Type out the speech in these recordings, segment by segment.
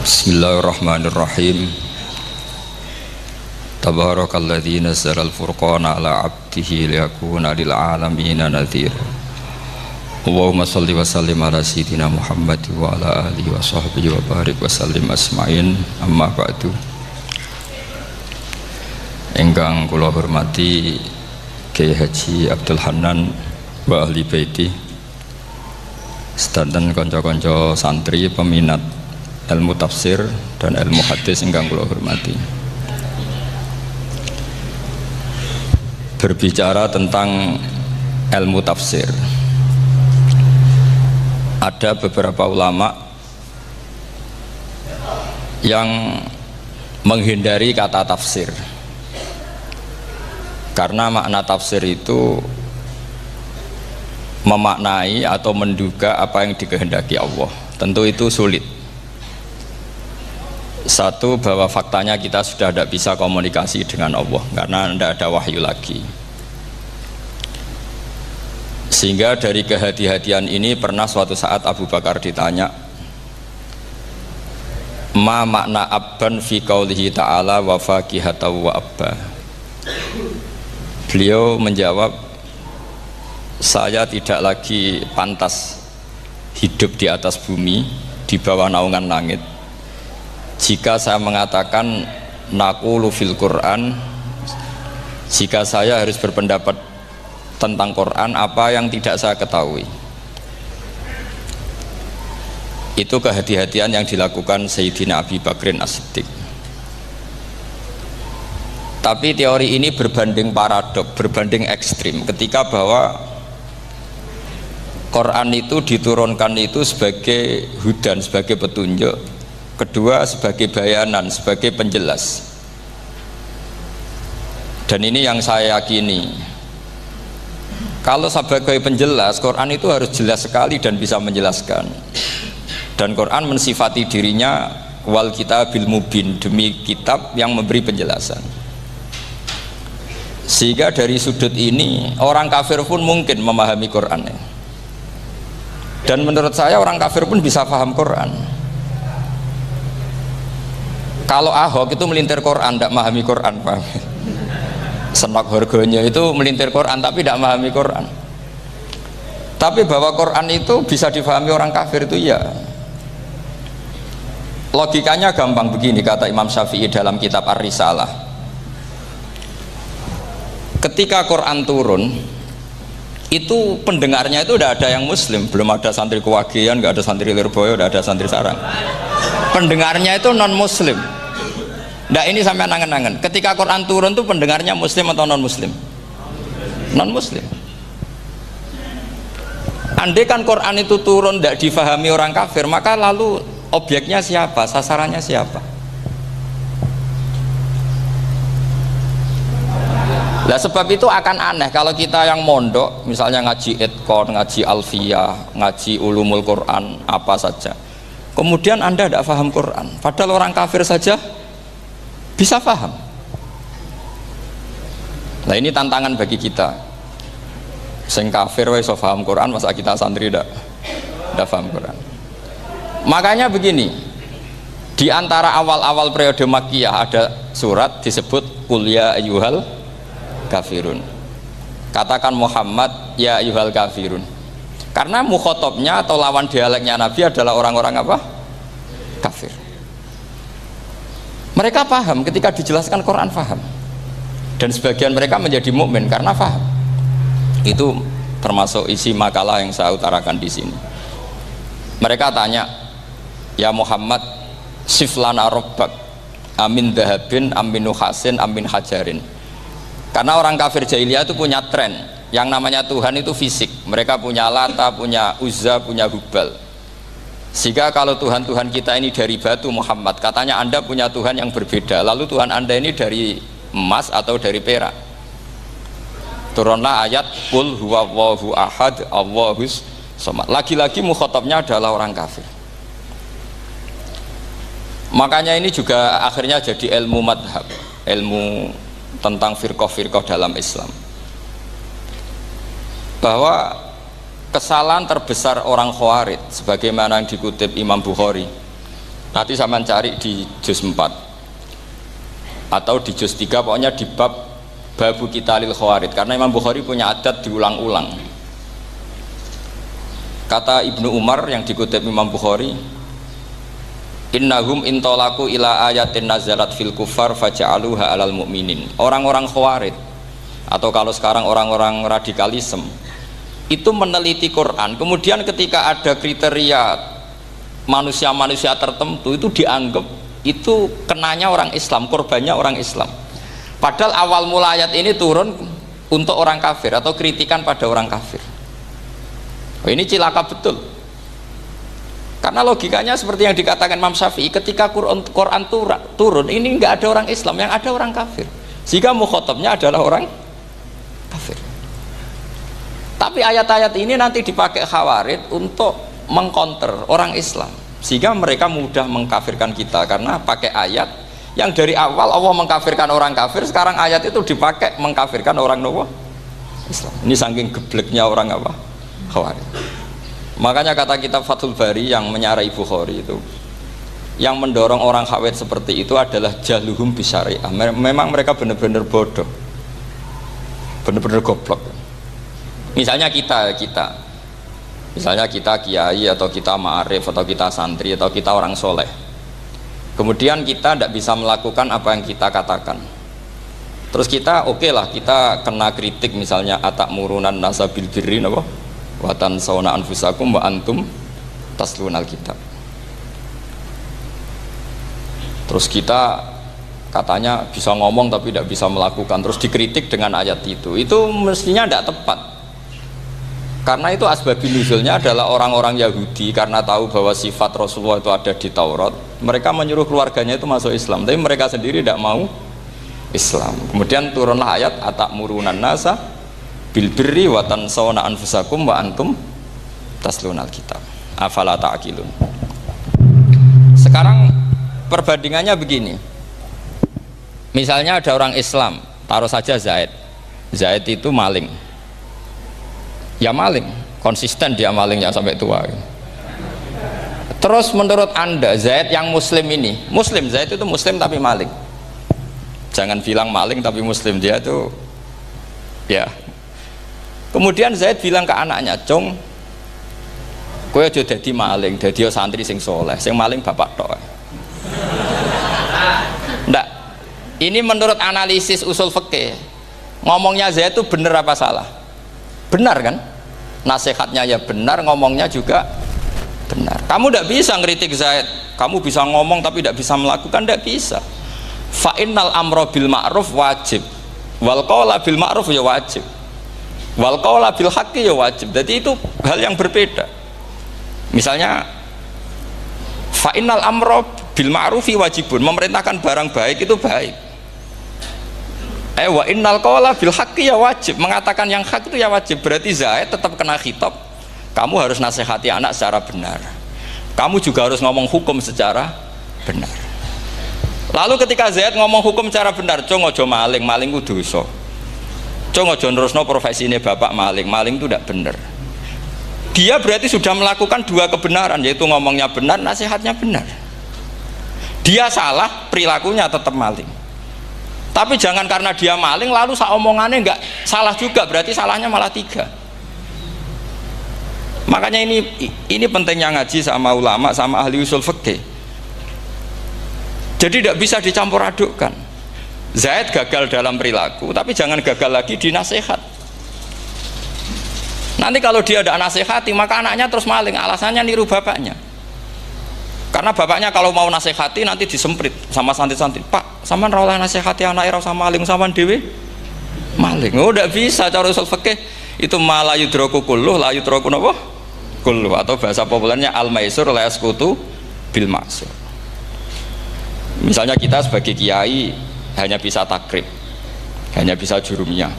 Bismillahirrahmanirrahim. Tabarakalladzi nazzala al-furqana ala 'abdihi liyakuna lil 'alamina nadhira. Allahumma shalli wa sallim ala sayyidina Muhammad wa ala alihi wa sahbihi wa barik wa sallim asma'in. Amma ba'du. Ingkang kula hormati Kyai Haji Abdul Hanan wa ahli baiti, sedanten kanca-kanca santri peminat ilmu tafsir dan ilmu hadis ingkang kula hormati. Berbicara tentang ilmu tafsir, ada beberapa ulama yang menghindari kata tafsir karena makna tafsir itu memaknai atau menduga apa yang dikehendaki Allah. Tentu itu sulit. Satu, bahwa faktanya kita sudah tidak bisa komunikasi dengan Allah karena tidak ada wahyu lagi. Sehingga dari kehati-hatian ini pernah suatu saat Abu Bakar ditanya, ma makna abban fi qaulihi ta'ala wa faqihatan wa abba. Beliau menjawab, saya tidak lagi pantas hidup di atas bumi di bawah naungan langit jika saya mengatakan naqulu fil Quran, jika saya harus berpendapat tentang Quran apa yang tidak saya ketahui. Itu kehati-hatian yang dilakukan Sayyidina Abi Bakrin As-Siddiq. Tapi teori ini berbanding paradok, berbanding ekstrim, ketika bahwa Quran itu diturunkan itu sebagai hudan, sebagai petunjuk, kedua sebagai bayanan, sebagai penjelas. Dan ini yang saya yakini, kalau sebagai penjelas, Quran itu harus jelas sekali dan bisa menjelaskan. Dan Quran mensifati dirinya wal kitabil mubin, demi kitab yang memberi penjelasan. Sehingga dari sudut ini orang kafir pun mungkin memahami Qurannya. Dan menurut saya orang kafir pun bisa paham Quran. Kalau Ahok itu melintir Quran, tidak memahami Quran, paham? Senok harganya itu melintir Quran tapi tidak memahami Quran. Tapi bahwa Quran itu bisa difahami orang kafir itu ya. Logikanya gampang begini, kata Imam Syafi'i dalam kitab Ar-Risalah. Ketika Quran turun, itu pendengarnya itu udah ada yang muslim, belum ada santri Kewagian, nggak ada santri Lirboyo, udah ada santri Sarang. Pendengarnya itu non muslim. Nah ini sampai nangen-nangen, ketika Quran turun tuh pendengarnya muslim atau non muslim? Non muslim. Andai kan Quran itu turun tidak difahami orang kafir, maka lalu objeknya siapa, sasarannya siapa? Nah sebab itu akan aneh kalau kita yang mondok, misalnya ngaji Edkon, ngaji Alfiyah, ngaji Ulumul Quran, apa saja, kemudian Anda tidak paham Quran, padahal orang kafir saja bisa paham. Nah ini tantangan bagi kita. Sing kafir wis paham Quran, masa kita santri tidak paham Quran. Makanya begini, di antara awal-awal periode Makkiyah ada surat disebut Qul ya ayyuhal kafirun. Katakan Muhammad ya ayyuhal kafirun. Karena mukhotabnya atau lawan dialeknya Nabi adalah orang-orang apa? Kafir. Mereka paham ketika dijelaskan Quran, paham. Dan sebagian mereka menjadi mukmin karena paham. Itu termasuk isi makalah yang saya utarakan di sini. Mereka tanya, ya Muhammad, siflana rabbak amin dahabin amin nuhasin amin hajarin. Karena orang kafir jahiliyah itu punya tren yang namanya Tuhan itu fisik. Mereka punya Lata, punya Uzza, punya Hubal. Sehingga kalau Tuhan-Tuhan kita ini dari batu, Muhammad, katanya Anda punya Tuhan yang berbeda. Lalu Tuhan Anda ini dari emas atau dari perak. Turunlah ayat Qul huwallahu ahad Allahus samad. Lagi-lagi mukhatabnya adalah orang kafir. Makanya ini juga akhirnya jadi ilmu madhab, ilmu tentang firqah-firqah dalam Islam. Bahwa kesalahan terbesar orang Khawarij sebagaimana yang dikutip Imam Bukhari, Nanti sama cari di juz 4 atau di juz 3, pokoknya di bab babu qitalil khawarid, karena Imam Bukhari punya adat diulang-ulang. Kata Ibnu Umar yang dikutip Imam Bukhari, innahum intolaku ila ayatin nazalat fil kufar faja'aluha alal mu'minin. Orang-orang khawarid atau kalau sekarang orang-orang radikalisme itu meneliti Quran, kemudian ketika ada kriteria manusia-manusia tertentu itu dianggap itu kenanya orang Islam, korbannya orang Islam. Padahal awal mula ayat ini turun untuk orang kafir atau kritikan pada orang kafir. Oh, ini cilaka betul. Karena logikanya seperti yang dikatakan Imam Syafi'i, ketika Quran turun ini nggak ada orang Islam, yang ada orang kafir. Sehingga mukhatabnya adalah orang kafir. Tapi ayat-ayat ini nanti dipakai khawarid untuk mengcounter orang Islam, sehingga mereka mudah mengkafirkan kita karena pakai ayat yang dari awal Allah mengkafirkan orang kafir, sekarang ayat itu dipakai mengkafirkan orang Islam. Ini saking gebleknya orang apa? Khawarij. Makanya kata kitab Fathul Bari yang menyarai Bukhari itu, yang mendorong orang khawarij seperti itu adalah jahluhum bisyariah. Memang mereka benar-benar bodoh, benar-benar goblok. Misalnya kita kiai atau kita ma'arif atau kita santri atau kita orang soleh, kemudian kita tidak bisa melakukan apa yang kita katakan, terus kita oke lah, kita kena kritik misalnya atakmurunan nasa bil birri wa tansawna anfusakum wa antum taslunal kitab, terus kita katanya bisa ngomong tapi tidak bisa melakukan, terus dikritik dengan ayat itu mestinya tidak tepat. Karena itu asbabun nuzulnya adalah orang-orang Yahudi karena tahu bahwa sifat Rasulullah itu ada di Taurat, mereka menyuruh keluarganya itu masuk Islam, tapi mereka sendiri tidak mau Islam. Kemudian turunlah ayat atakmurunan nasa bil birri wa tansawna anfusakum wa antum taslunal kitab afala ta'qilun. Sekarang perbandingannya begini, misalnya ada orang Islam, taruh saja Zaid itu maling, ya maling, konsisten dia malingnya sampai tua. Terus menurut Anda Zaid yang muslim ini, muslim, Zaid itu muslim tapi maling, jangan bilang maling tapi muslim, dia itu ya. Kemudian Zaid bilang ke anaknya, "Cung, kowe aja dadi maling, dadi santri sing soleh, sing maling bapak tok." Ndak, ini menurut analisis usul fikih, ngomongnya Zaid itu benar apa salah? Benar kan? Nasihatnya ya benar, ngomongnya juga benar. Kamu tidak bisa ngeritik Zaid, kamu bisa ngomong tapi tidak bisa melakukan, tidak bisa. Fa'innal amro bil ma'ruf wajib, wal qawla bil ma'ruf ya wajib, wal qawla bil haqqi ya wajib. Jadi itu hal yang berbeda. Misalnya fa'innal amro bil ma'rufi wajibun, memerintahkan barang baik itu baik. Wa innal qawla bil haqqi ya wajib, mengatakan yang hak itu ya wajib. Berarti Zaid tetap kena khitab, kamu harus nasihati anak secara benar, kamu juga harus ngomong hukum secara benar. Lalu ketika Zaid ngomong hukum secara benar, cung ojo maling, maling itu dosa, cung ojo nerusno profesi ini bapak maling, maling itu tidak benar. Dia berarti sudah melakukan dua kebenaran, yaitu ngomongnya benar, nasihatnya benar. Dia salah, perilakunya tetap maling. Tapi jangan karena dia maling lalu omongannya enggak salah juga, berarti salahnya malah tiga. Makanya ini pentingnya ngaji sama ulama, sama ahli usul fikih. Jadi tidak bisa dicampur adukkan. Zaid gagal dalam perilaku, tapi jangan gagal lagi di nasihat. Nanti kalau dia tidak nasihati, maka anaknya terus maling, alasannya niru bapaknya. Karena bapaknya kalau mau nasihati nanti disemprit sama santri-santri, "Pak, sampean ra oleh nasihati anake ra sama maling, sampean dhewe maling." Oh, tidak bisa cara usul fikih. Itu malah yudroku kulluh, la yudroku napa? Kulluh, atau bahasa populernya al-maisur la yasqutu bil ma'sur. Misalnya kita sebagai kiai hanya bisa takrib, hanya bisa jurumiyah.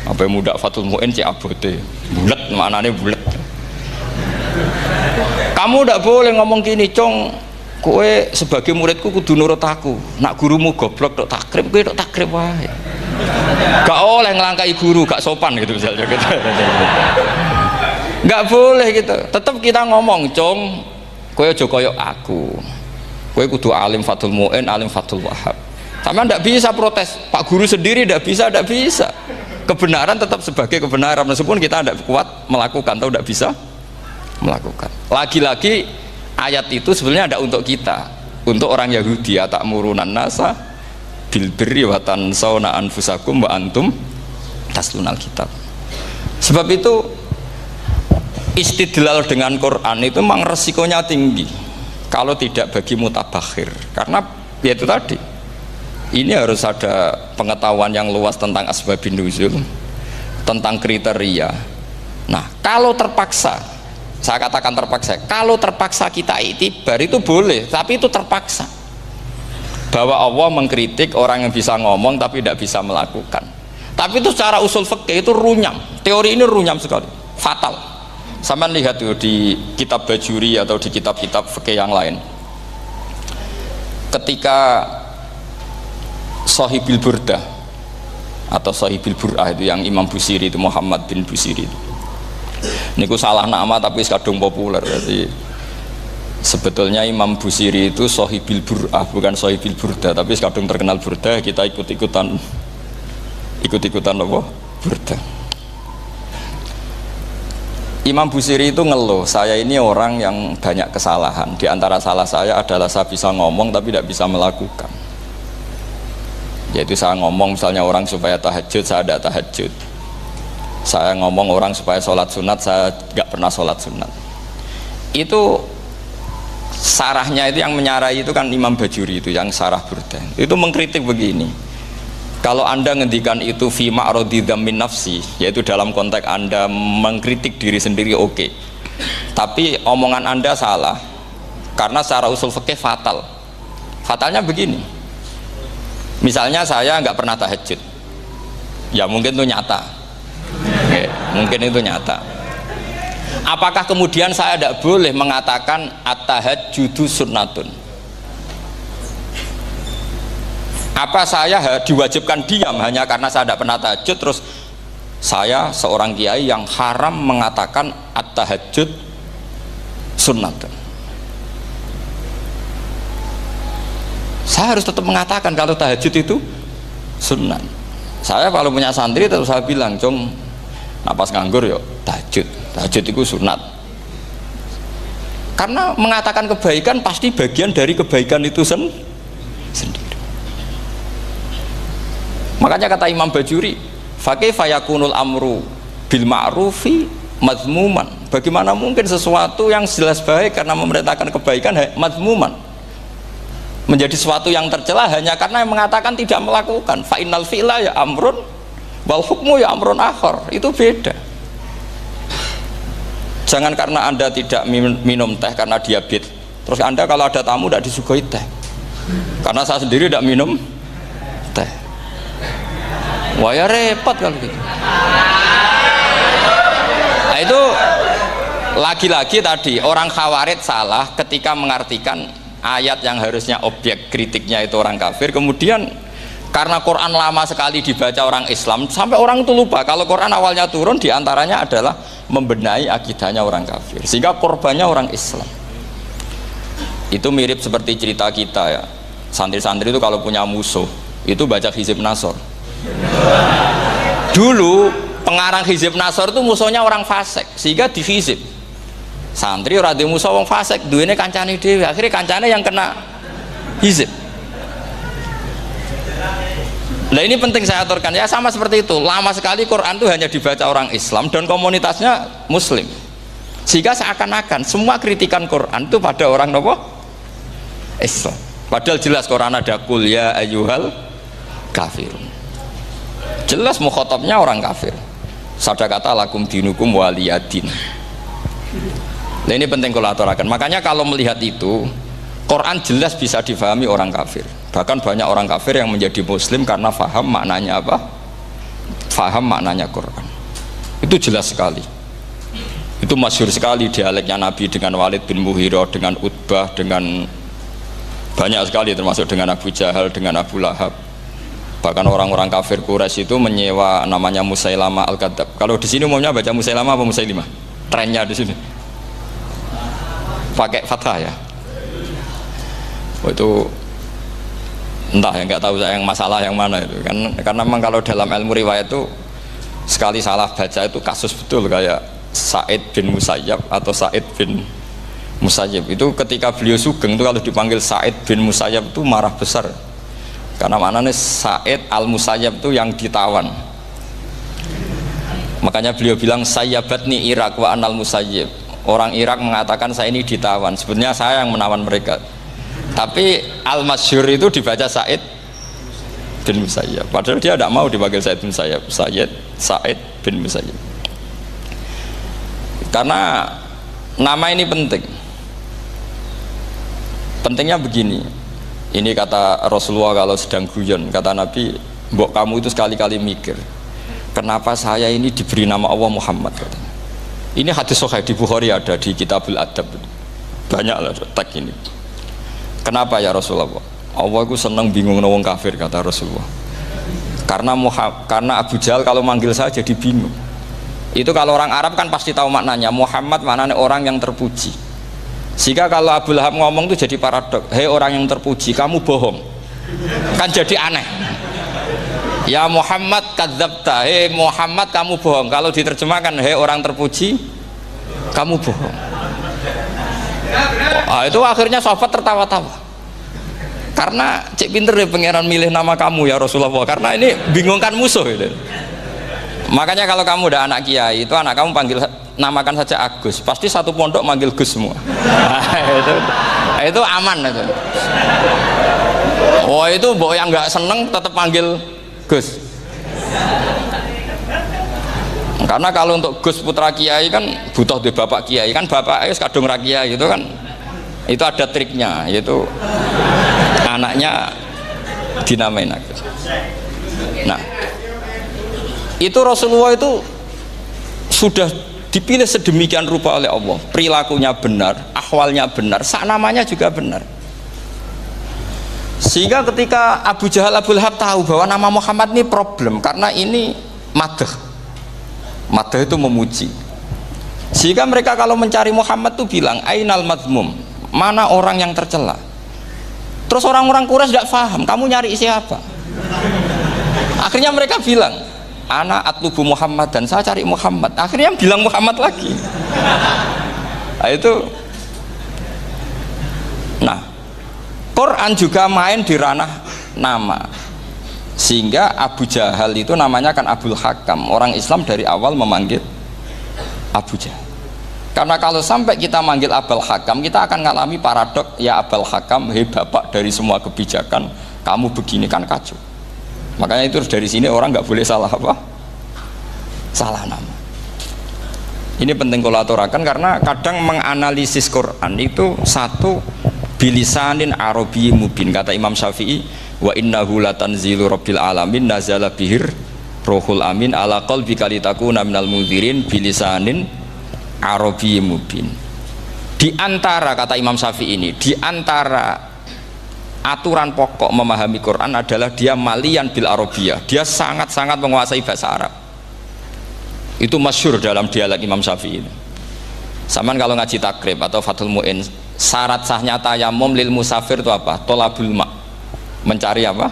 Apa muda Fathul Mu'in cek abote. Bulet, maknane bulet. Kamu tidak boleh ngomong gini, "Cung, kowe sebagai muridku kudu nurut aku. Nak gurumu goblok tok takrib, kowe tok takrib wae." Gak oleh ngelangkai guru, gak sopan gitu misalnya gitu. Gak boleh gitu. Tetap kita ngomong, "Cung, kowe aja koyok aku. Kowe kudu alim Fathul Mu'in, alim Fathul Wahhab. Sama ndak bisa protes, Pak Guru sendiri ndak bisa. Kebenaran tetap sebagai kebenaran meskipun kita ndak kuat melakukan atau ndak bisa melakukan. Lagi-lagi ayat itu sebenarnya ada untuk kita, untuk orang Yahudi, ta'murunan nasa bil birri wa tansawna anfusakum wa antum taslunal kitab. Sebab itu istidlal dengan Quran itu memang resikonya tinggi kalau tidak bagi mutabakhir, karena ya itu tadi, ini harus ada pengetahuan yang luas tentang asbabun nuzul, tentang kriteria. Nah kalau terpaksa, saya katakan terpaksa, kalau terpaksa kita itibar itu boleh, tapi itu terpaksa, bahwa Allah mengkritik orang yang bisa ngomong tapi tidak bisa melakukan. Tapi itu secara usul fikih itu runyam, teori ini runyam sekali, fatal. Sama lihat tuh di kitab Bajuri atau di kitab-kitab fikih yang lain, ketika Shahibil Burdah atau Shahibil Bur'ah itu yang Imam Busiri itu, Muhammad bin Busiri itu, ini salah nama tapi kadung populer. Jadi sebetulnya Imam Busiri itu Shahibil Bur'ah, bukan Shahibil Burdah, tapi kadung terkenal Burdah, kita ikut-ikutan apa? Burdah. Imam Busiri itu ngeluh, saya ini orang yang banyak kesalahan. Di antara salah saya adalah saya bisa ngomong tapi tidak bisa melakukan. Yaitu saya ngomong misalnya orang supaya tahajud, saya tidak tahajud. Saya ngomong orang supaya sholat sunat, saya nggak pernah sholat sunat. Itu sarahnya itu yang menyarai itu kan Imam Bajuri itu yang sarah Burdah. Itu mengkritik begini. Kalau Anda ngendikan itu fi ma'radi dzammin nafsi, yaitu dalam konteks Anda mengkritik diri sendiri, oke. Tapi omongan Anda salah. Karena secara usul fikih fatal. Fatalnya begini. Misalnya saya nggak pernah tahajud. Ya mungkin itu nyata. Oke, mungkin itu nyata. Apakah kemudian saya tidak boleh mengatakan at-tahajjudu sunnatun? Apa saya diwajibkan diam hanya karena saya tidak pernah tahajud, terus saya seorang kiai yang haram mengatakan at-tahajjud sunnatun? Saya harus tetap mengatakan kalau tahajud itu sunnah. Saya kalau punya santri terus saya bilang, "Cung, napas nganggur yuk tahajud itu sunat." Karena mengatakan kebaikan pasti bagian dari kebaikan itu sendiri. Makanya kata Imam Bajuri, fakaifa yakunul amru bil ma'rufi mazmuman. Bagaimana mungkin sesuatu yang jelas baik karena memerintahkan kebaikan mazmuman menjadi sesuatu yang tercela hanya karena yang mengatakan tidak melakukan. Fa innal fi'la ya amrun wal hukmu ya amrun akhar. Itu beda. Jangan karena Anda tidak minum teh karena diabetes, terus Anda kalau ada tamu tidak disuguhi teh. Karena saya sendiri tidak minum teh. Wah ya repot kalau gitu. Nah itu lagi-lagi tadi orang Khawarij salah ketika mengartikan ayat yang harusnya objek kritiknya itu orang kafir, kemudian karena Quran lama sekali dibaca orang Islam sampai orang itu lupa kalau Quran awalnya turun diantaranya adalah membenahi akidahnya orang kafir, sehingga korbannya orang Islam. Itu mirip seperti cerita kita ya, santri-santri itu kalau punya musuh itu baca Hizib Nasor. Dulu pengarang Hizib Nasor itu musuhnya orang fasik, sehingga di Hizib santri ora duwe musuh wong fasik, duwene kancane dhewe, akhirnya kancane yang kena Hizib. Nah ini penting saya aturkan ya, sama seperti itu. Lama sekali Quran itu hanya dibaca orang Islam dan komunitasnya Muslim, sehingga seakan-akan semua kritikan Quran itu pada orang nopo Islam. Padahal jelas Quran ada kul ya ayyuhal kafirun. Jelas mukhatabnya orang kafir. Sadaqata lakum dinukum waliyadin. Nah ini penting kalau aturakan. Makanya kalau melihat itu, Quran jelas bisa difahami orang kafir. Bahkan banyak orang kafir yang menjadi muslim karena faham maknanya apa? Faham maknanya Quran. Itu jelas sekali. Itu masyhur sekali dialeknya Nabi dengan Walid bin Mughirah, dengan Utbah, dengan banyak sekali, termasuk dengan Abu Jahal, dengan Abu Lahab. Bahkan orang-orang kafir Quraisy itu menyewa namanya Musailamah Al-Kadzab. Kalau di sini umumnya baca Musailamah apa Musailimah? Trennya di sini pakai fathah ya. Oh, itu entah ya, nggak tahu saya yang masalah yang mana itu kan, karena memang kalau dalam ilmu riwayat itu sekali salah baca itu kasus betul, kayak Sa'id bin Musayyab atau Sa'id bin Musayyib itu ketika beliau sugeng itu kalau dipanggil Sa'id bin Musayyab itu marah besar, karena maknanya Sa'id al Musayyab itu yang ditawan. Makanya beliau bilang sayyabatni Irak wa anal Musayyib. Orang Irak mengatakan saya ini ditawan, sebenarnya saya yang menawan mereka. Tapi al-masyhur itu dibaca Sa'id bin Musayyab, padahal dia tidak mau dipanggil Sa'id bin Musayyab, Sa'id bin Musayyab. Karena nama ini penting. Pentingnya begini, ini kata Rasulullah kalau sedang guyon, kata Nabi, mbok kamu itu sekali-kali mikir, kenapa saya ini diberi nama Allah Muhammad, katanya. Ini hadis sahih di Bukhari, ada di Kitabul Adab, banyaklah teks ini. Kenapa ya Rasulullah? Allah itu senang bingung wong kafir, kata Rasulullah. Karena Abu Jahal kalau manggil saya jadi bingung. Itu kalau orang Arab kan pasti tahu maknanya. Muhammad maknanya orang yang terpuji. Sehingga kalau Abu Lahab ngomong itu jadi paradok. Hei orang yang terpuji, kamu bohong. Kan jadi aneh. Ya Muhammad kadzabta. Hei Muhammad kamu bohong. Kalau diterjemahkan hei orang terpuji, kamu bohong. Itu akhirnya sahabat tertawa-tawa, karena cek pinter deh pangeran milih nama kamu ya Rasulullah, karena ini bingungkan musuh gitu. Makanya kalau kamu udah anak kiai itu anak kamu panggil, namakan saja Agus, pasti satu pondok manggil Gus semua. Itu aman itu. Oh itu mbok yang nggak seneng tetap panggil Gus. Karena kalau untuk Gus putra kiai kan butuh di bapak kiai, kan bapak kadung rakyat gitu kan, itu ada triknya, yaitu anaknya dinamain Agus. Nah itu Rasulullah itu sudah dipilih sedemikian rupa oleh Allah, perilakunya benar, ahwalnya benar, sak namanya juga benar, sehingga ketika Abu Jahal, Abu Lahab tahu bahwa nama Muhammad ini problem, karena ini madah itu memuji, sehingga mereka kalau mencari Muhammad tuh bilang ainal madmum, mana orang yang tercela. Terus orang-orang Quraisy tidak paham kamu nyari siapa, akhirnya mereka bilang ana atlubu Muhammad, dan saya cari Muhammad, akhirnya bilang Muhammad lagi. Nah, itu Quran juga main di ranah nama, sehingga Abu Jahal itu namanya kan Abul Hakam. Orang Islam dari awal memanggil Abu Jahal, karena kalau sampai kita manggil Abul Hakam kita akan mengalami paradok, ya Abul Hakam, hei bapak dari semua kebijakan, kamu begini kan kacau. Makanya itu dari sini orang nggak boleh salah apa? Salah nama. Ini penting kalau aturakan, karena kadang menganalisis Quran itu satu bilisanin arabi mubin, kata Imam Syafi'i, wa innahu latanzilu rabbil alamin nazala bihir rohul amin ala qalbika litakuna minal mudhirin bilisanin arabi mubin. Di antara, kata Imam Syafi'i ini, di antara aturan pokok memahami Quran adalah dia malian bil arabiyah, dia sangat-sangat menguasai bahasa Arab. Itu masyhur dalam dialek Imam Syafi'i ini. Saman kalau ngaji takrib atau Fathul Mu'in, syarat sahnya tayamum lil musafir itu apa? Tolabul ma', mencari apa?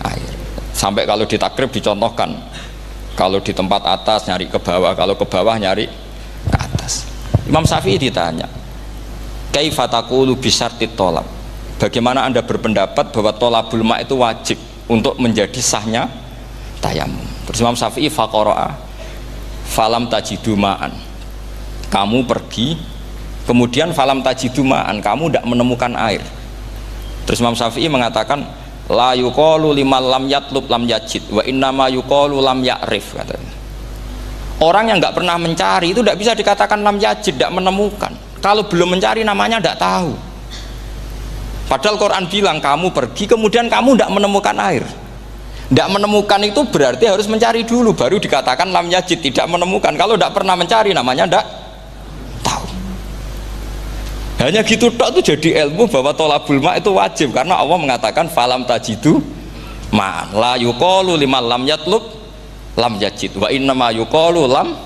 Air. Sampai kalau di takrib dicontohkan, kalau di tempat atas nyari ke bawah, kalau ke bawah nyari ke atas. Imam Syafi'i ditanya, kaifa taqulu bi syartit tolab, bagaimana anda berpendapat bahwa tolabul ma' itu wajib untuk menjadi sahnya tayamum? Terus Imam Syafi'i faqara'a falam tajidu ma'an, kamu pergi kemudian falam tajidu ma'an, kamu tidak menemukan air. Terus Imam Syafi'i mengatakan la yuqalu liman lam yatlub lam yajid wa innama yuqalu lam ya'rif, katanya. Orang yang nggak pernah mencari itu tidak bisa dikatakan lam yajid, tidak menemukan. Kalau belum mencari namanya tidak tahu. Padahal Quran bilang kamu pergi kemudian kamu tidak menemukan air. Tidak menemukan itu berarti harus mencari dulu baru dikatakan lam yajid, tidak menemukan. Kalau tidak pernah mencari namanya tidak tahu. Hanya gitu tok itu jadi ilmu bahwa tolabul ma' itu wajib, karena Allah mengatakan falam tajidu ma'an la yuqalu liman lam yatlub lam yajid wa innama yuqalu lam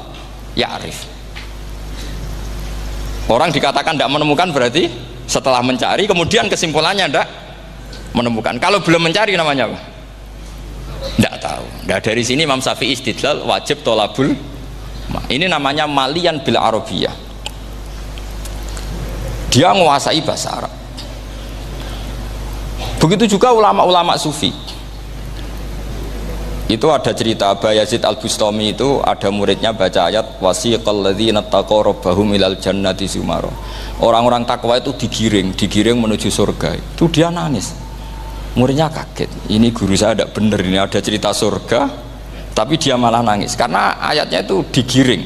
ya'rif. Orang dikatakan tidak menemukan berarti Setelah mencari kemudian kesimpulannya ndak menemukan. Kalau belum mencari namanya apa? Ndak tahu. Nah, dari sini Imam Syafi'i istidlal wajib tolabul. Ini namanya malian bil arabiyah. Dia menguasai bahasa Arab. Begitu juga ulama-ulama sufi. Itu ada cerita Aba Yazid Al-Bustami, itu ada muridnya baca ayat wasiqal ladzina taqaw rabbahum ilal jannati zumara. Orang-orang takwa itu digiring menuju surga. Itu dia nangis. Muridnya kaget. Ini guru saya tidak benar, ini ada cerita surga, tapi dia malah nangis karena ayatnya itu digiring.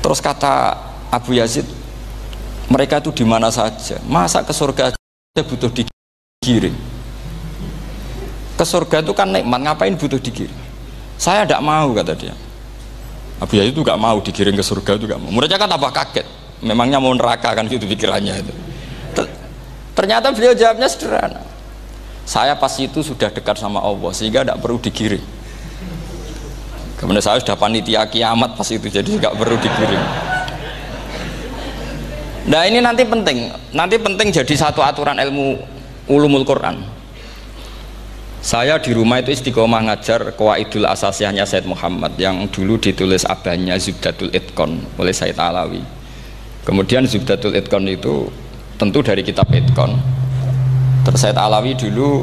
Terus kata Abu Yazid, mereka itu di mana saja? Masa ke surga aja butuh digiring? Ke surga itu kan nikmat, ngapain butuh digiring? Saya tidak mau, kata dia. Abu Yazid itu gak mau digiring ke surga, itu gak mau. Muridnya kan tambah kaget, memangnya mau neraka kan, gitu pikirannya itu. Ternyata beliau jawabnya sederhana, saya pas itu sudah dekat sama Allah sehingga tidak perlu digiring. Kemudian saya sudah panitia kiamat pas itu, jadi nggak perlu digiring. Nah ini nanti penting jadi satu aturan ilmu ulumul Quran. Saya di rumah itu istiqomah ngajar Qawaidul Asasiyahnya Said Muhammad yang dulu ditulis abahnya Zubdatul Itqon oleh Said Alawi. Kemudian Zubdatul Itqon itu tentu dari kitab Itqon. Terus Said Alawi dulu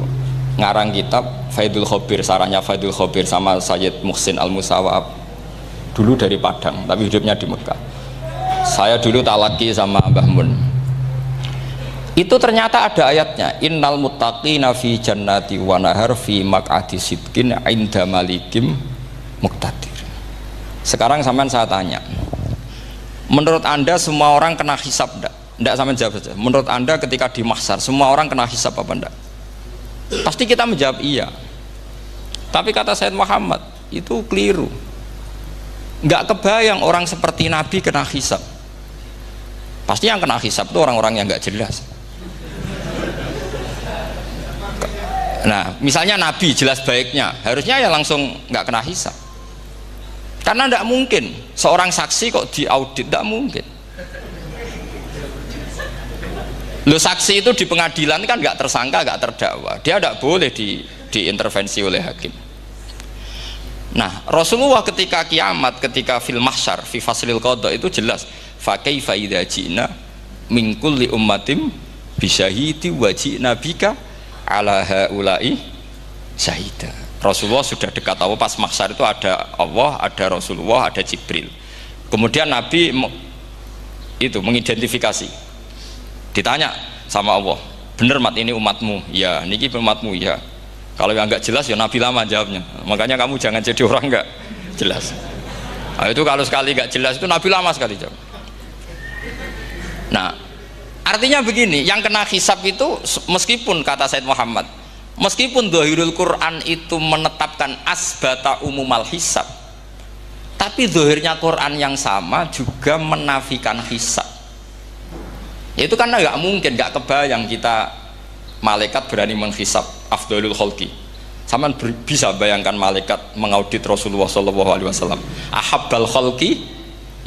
ngarang kitab Faidul Khobir, sarahnya Faidul Khobir sama Sayyid Muhsin Al-Musawab, dulu dari Padang tapi hidupnya di Mekah. Saya dulu talaki sama Mbah Mun. Itu ternyata ada ayatnya, innal muttaqina fi jannati wa nahar fi maq'adi sidqin 'inda malikim muqtadir. Sekarang sampean saya tanya, menurut Anda semua orang kena hisab enggak? Enggak, sampean jawab saja. Menurut Anda ketika di mahsyar semua orang kena hisab apa enggak? Pasti kita menjawab iya. Tapi kata Said Muhammad itu keliru. Enggak kebayang orang seperti Nabi kena hisab. Pasti yang kena hisab itu orang-orang yang enggak jelas. Nah, misalnya Nabi jelas baiknya, harusnya ya langsung nggak kena hisab. Karena tidak mungkin seorang saksi kok diaudit, tidak mungkin. Lo saksi itu di pengadilan kan nggak tersangka, nggak terdakwa, dia tidak boleh diintervensi oleh hakim. Nah, Rasulullah ketika kiamat, ketika fil mahsyar, fi faslil qada itu jelas, fa kaifa idza ji'na min kulli ummatin bisyahidi wa ji'na bika ala haula'i syahida. Rasulullah sudah dekat Allah, pas mahsyar itu ada Allah, ada Rasulullah, ada Jibril. Kemudian Nabi itu mengidentifikasi, ditanya sama Allah, bener mat ini umatmu? Ya, niki umatmu ya. Kalau yang nggak jelas ya Nabi lama jawabnya. Makanya kamu jangan jadi orang nggak jelas. Nah, itu kalau sekali nggak jelas itu Nabi lama sekali jawab. Nah, artinya begini, yang kena hisab itu meskipun kata Said Muhammad, meskipun Dhahirul Quran itu menetapkan asbata umumal hisab, tapi zahirnya Quran yang sama juga menafikan hisab. Itu karena nggak mungkin, nggak kebayang kita malaikat berani menghisab afdalul khalqi. Sama bisa bayangkan malaikat mengaudit Rasulullah SAW, ahabbal khalqi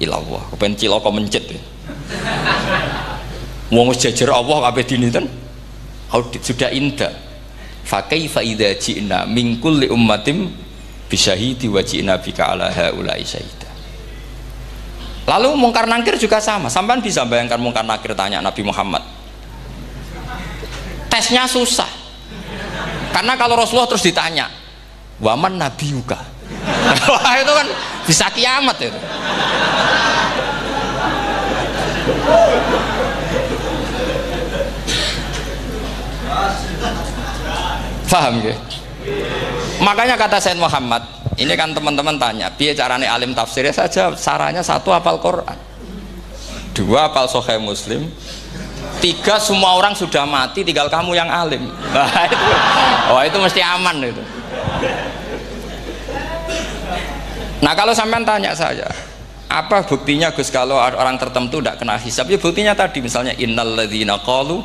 ilallah, kepen cilaka mencit ya. Wong jajar Allah kabeh dinten audit sudah indah. Fa kaifa idza ji'na min kulli ummatin bisyahidi wa ji'na bika ala haula'i syahida. Lalu mungkar nakir juga sama. Sampean bisa bayangkan mungkar nakir tanya Nabi Muhammad. Tesnya susah. Karena kalau Rasulullah terus ditanya, "Waman nabiyuka?" Wah, itu kan bisa kiamat itu. Paham ya? Makanya kata Said Muhammad, ini kan teman-teman tanya, piye carane alim tafsirnya saja, caranya satu hafal Quran, dua hafal Sahih Muslim, tiga semua orang sudah mati, tinggal kamu yang alim. Nah, itu mesti aman itu. Nah kalau sampean tanya saya, apa buktinya Gus kalau orang tertentu tidak kena hisab? Ya buktinya tadi, misalnya innalladzina qalu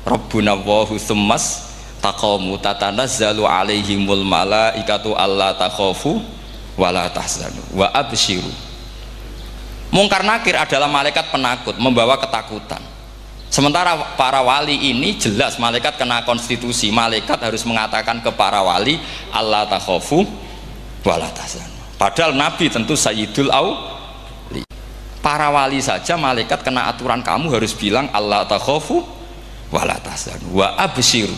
rabbuna Allahu tsummas taqamu tatanazzalu alaihimul malaikatu alla takhafu wala tahzanu wa absyiru. Mungkar nakir adalah malaikat penakut membawa ketakutan. Sementara para wali ini jelas malaikat kena konstitusi, malaikat harus mengatakan ke para wali Allah takhofu wala tahzanu. Padahal Nabi tentu sayyidul auli. Para wali saja malaikat kena aturan, kamu harus bilang Allah takhofu wala tahzanu wa abshiru.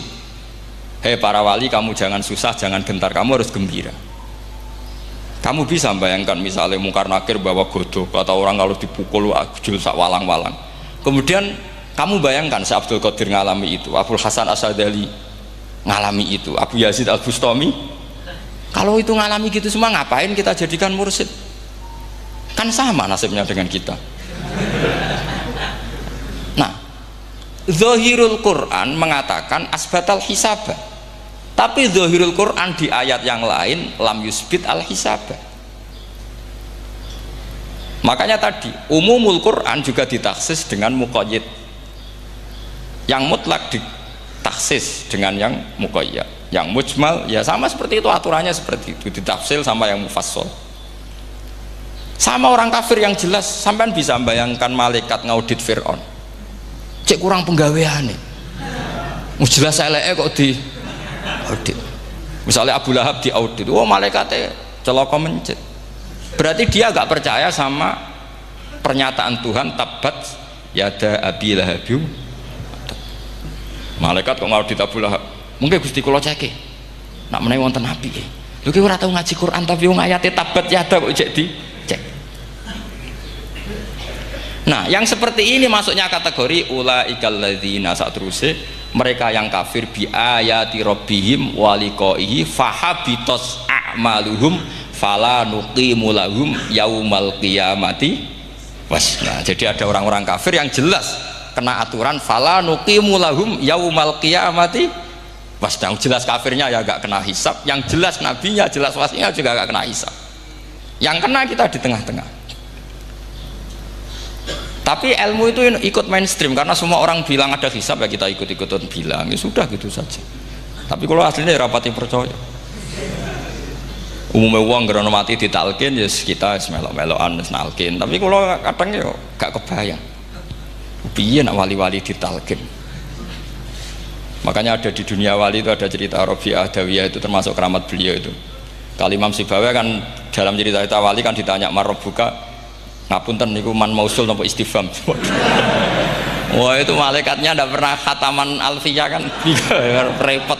Hei para wali, kamu jangan susah, jangan gentar, kamu harus gembira. Kamu bisa bayangkan misalnya Mungkar Nakir bawa godok atau orang kalau dipukul ajul sak walang-walang. Kemudian kamu bayangkan si Abdul Qadir ngalami itu, Abdul Hasan Asadali ngalami itu, Abu Yazid Al-Bustami. Kalau itu ngalami gitu semua, ngapain kita jadikan mursyid? Kan sama nasibnya dengan kita. Nah, Zahirul Quran mengatakan asbatal hisabah, tapi Zahirul Quran di ayat yang lain lam yusbit al hisabah. Makanya tadi umumul Quran juga ditaksis dengan muqayyid, yang mutlak ditaksis dengan yang muqayyad, yang mujmal ya sama seperti itu, aturannya seperti itu, ditafsil sama yang mufassal. Sama orang kafir yang jelas, sampean bisa bayangkan malaikat ngaudit Fir'aun, cek kurang penggaweane, jelas eleke kok di audit. Misalnya Abu Lahab di audit, oh malaikatnya celaka mencet, berarti dia gak percaya sama pernyataan Tuhan tabat yada abi lahabiu. Malaikat kok ngaudit Abu Lahab, mungkin Gusti kula ceke nak menawi wonten api lho ki ora tau ngaji Quran tapi wong ayate tabat yada kok cek dicek. Nah yang seperti ini masuknya kategori ulaikal ladzina, sateruse mereka yang kafir bi ayati rabbihim wa liqaihi fahabitos a'maluhum fala nuqimu lahum yaumal qiyamati wasna. Jadi ada orang-orang kafir yang jelas kena aturan fala nuqimu lahum yaumal qiyamati wasna. Jelas kafirnya ya gak kena hisab, yang jelas nabinya, jelas wasinya juga gak kena hisab, yang kena kita di tengah-tengah. Tapi ilmu itu ikut mainstream karena semua orang bilang ada hisab, ya kita ikut-ikutan bilang, ya sudah gitu saja. Tapi kalau aslinya ya rapati percaya. Umumnya uang gerono mati ditalkin ya kita melok-melokan nalkin, tapi kalau kadang ya gak kebayang piye nak wali-wali ditalkin. Makanya ada di dunia wali itu ada cerita Rabi'ah Adawiyah, itu termasuk keramat beliau itu. Kali Imam Sibawi kan dalam cerita wali kan ditanya marbuka, ngapunten niku man mausul napa istifham. Wah itu malaikatnya ndak pernah khataman alfiyah kan repot.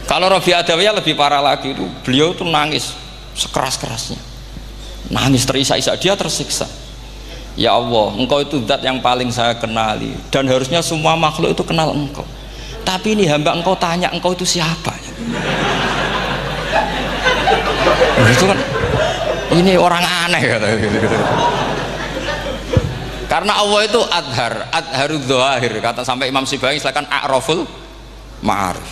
Kalau Rabi'ah Adawiyah lebih parah lagi, itu beliau tuh nangis sekeras-kerasnya, nangis terisak-isak, dia tersiksa. Ya Allah, engkau itu zat yang paling saya kenali dan harusnya semua makhluk itu kenal engkau, tapi ini hamba engkau tanya engkau itu siapa ya? Itu kan ini orang aneh kata gitu. Karena Allah itu adharud dhahir, kata sampai Imam Sibawi silakan a'raful ma'arif.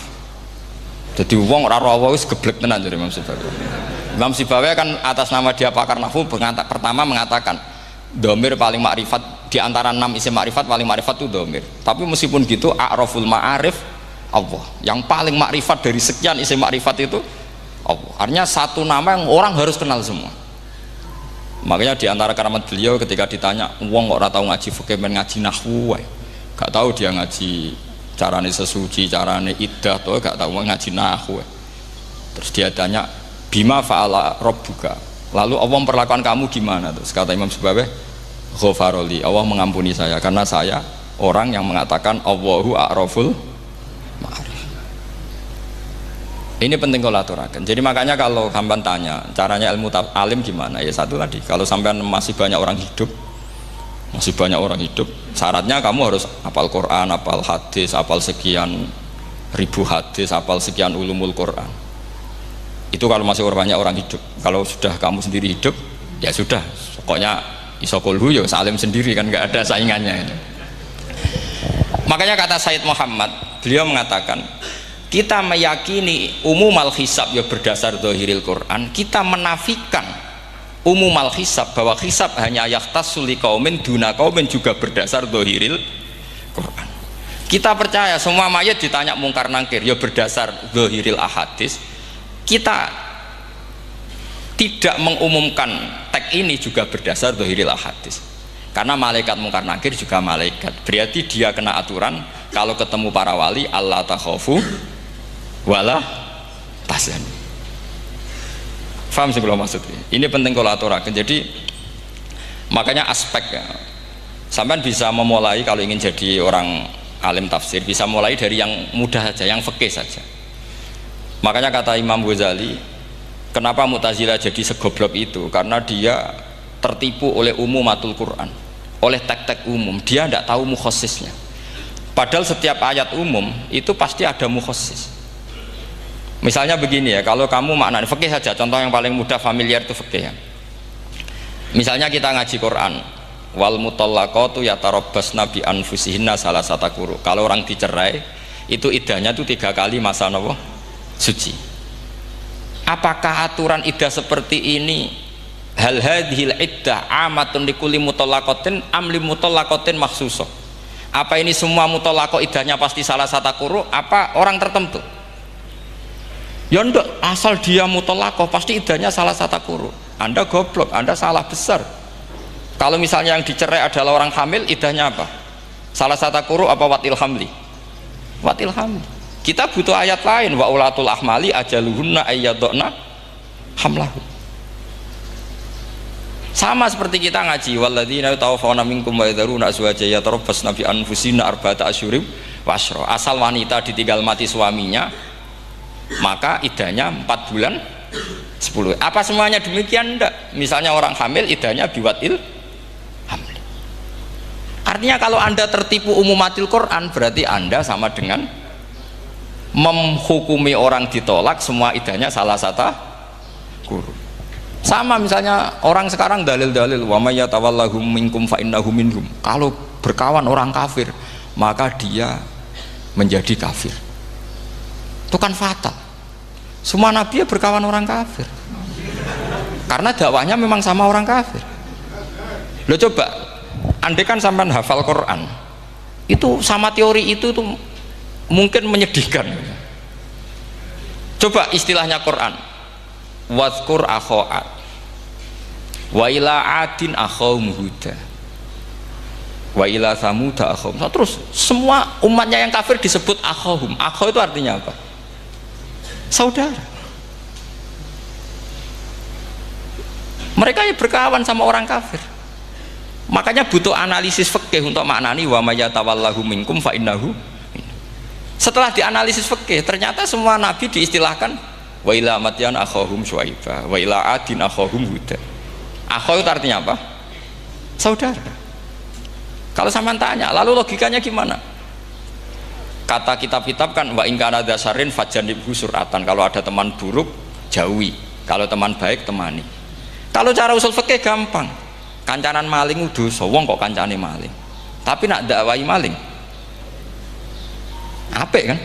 Jadi wong ora ora wis geblek tenan dari Imam Sibawi. Imam Sibawi kan atas nama dia pakar nahwu pertama mengatakan domir paling makrifat di antara 6 isim makrifat, paling makrifat itu domir. Tapi meskipun gitu a'raful ma'arif Allah, yang paling makrifat dari sekian isim makrifat itu Allah. Artinya satu nama yang orang harus kenal semua. Makanya di antara keramat beliau ketika ditanya wong kok ora tau ngaji fikih men ngaji nahwu wae, gak tahu dia ngaji carane sesuci, carane iddah tuh gak tahu ngaji nahwu. Terus dia tanya bima fa'ala rabbuka, lalu Allah memperlakukan kamu gimana? Terus kata Imam Sibawi, ghafaroli, Allah mengampuni saya karena saya orang yang mengatakan Allahu a'raful ma'arif. Ini penting kalau aturakan. Jadi makanya kalau sampean tanya caranya ilmu alim gimana, ya satu tadi, kalau sampean masih banyak orang hidup, syaratnya kamu harus hafal Quran, hafal hadis, hafal sekian ribu hadis, hafal sekian ulumul Quran. Itu kalau masih banyak orang hidup. Kalau sudah kamu sendiri hidup, ya sudah, pokoknya isokulhu ya salim sendiri kan, nggak ada saingannya ini. Makanya kata Said Muhammad, beliau mengatakan kita meyakini umumal hisab ya berdasar zahiril Quran, kita menafikan umumal hisab bahwa hisab hanya yakhtassul liqaumin duna qaumin juga berdasar zahiril Quran. Kita percaya semua mayat ditanya mungkar nangkir ya berdasar zahiril ahadis. Kita tidak mengumumkan teks ini juga berdasar zahiril ahadis. Karena malaikat mungkar nakir juga malaikat. Berarti dia kena aturan kalau ketemu para wali Allah takhafu wala tahzanu. Faham sih kalau maksudnya? Ini penting kalau aturakan. Jadi makanya aspek ya, sampean bisa memulai kalau ingin jadi orang alim tafsir bisa mulai dari yang mudah saja, yang fikih saja. Makanya kata Imam Ghazali, kenapa Mu'tazilah jadi segoblok itu? Karena dia tertipu oleh umumatul Quran, oleh tek-tek umum. Dia tidak tahu mukhasisnya. Padahal setiap ayat umum itu pasti ada mukhasis. Misalnya begini ya, kalau kamu maknanya fikih saja, contoh yang paling mudah familiar itu fikih ya. Misalnya kita ngaji Quran, wal mutallaqatu yatarabbasna bi anfusihinna salasata quru. Kalau orang dicerai itu iddahnya itu 3 kali masa nopo suci. Apakah aturan iddah seperti ini hal hadhil iddah amatun likulli mutallaqatin am li mutallaqatin makhsusah? Apa ini semua mutallaqah iddahnya pasti salasata quru apa orang tertentu? Ya enggak, asal dia mutallaqah pasti iddahnya salasata quru. Anda goblok, Anda salah besar. Kalau misalnya yang dicerai adalah orang hamil, iddahnya apa? Salasata quru apa watil hamli? Watil hamli. Kita butuh ayat lain, wa ulatul ahmali ajaluhunna ayyadna hamlahu. Sama seperti kita ngaji walladzina tawaffawna minkum wa yadharuna azwajan yatarabbasna bi anfusina arba'ata asyhurin wa asyra. Asal wanita ditinggal mati suaminya, maka iddahnya 4 bulan 10. Apa semuanya demikian? Enggak. Misalnya orang hamil iddahnya biwatil hamil. Artinya kalau Anda tertipu umumatil Quran, berarti Anda sama dengan menghukumi orang ditolak semua iddahnya salasata quru. Sama misalnya orang sekarang dalil-dalil wa may yatawallahum minkum fa innahu minhum. Kalau berkawan orang kafir, maka dia menjadi kafir. Itu kan fatal. Semua nabi ya berkawan orang kafir. Karena dakwahnya memang sama orang kafir. Lo coba, andai kan sampean hafal Quran, itu sama teori itu tuh mungkin menyedihkan. Coba istilahnya Quran. Wadhkur akho'at wa ila adin akhawum huda wa ila samuda akhawum. Terus semua umatnya yang kafir disebut akhawum. Akhaw itu artinya apa? Saudara. Mereka ya berkawan sama orang kafir. Makanya butuh analisis fikih untuk maknani wa may yatawallahu minkum fa innahu. Setelah dianalisis fikih, ternyata semua nabi diistilahkan wa ila matyan akhahum syuaiba wa ila adin akhahum huda. Akhaw itu artinya apa? Saudara. Kalau sampean tanya, lalu logikanya gimana? Kata kitab-kitab kan wa in kana dasarin fajanibhu suratan. Kalau ada teman buruk jauhi, kalau teman baik temani. Kalau cara usul fikih gampang. Kancanan maling dosa, wong kok kancane maling. Tapi nak dakwai maling apik kan?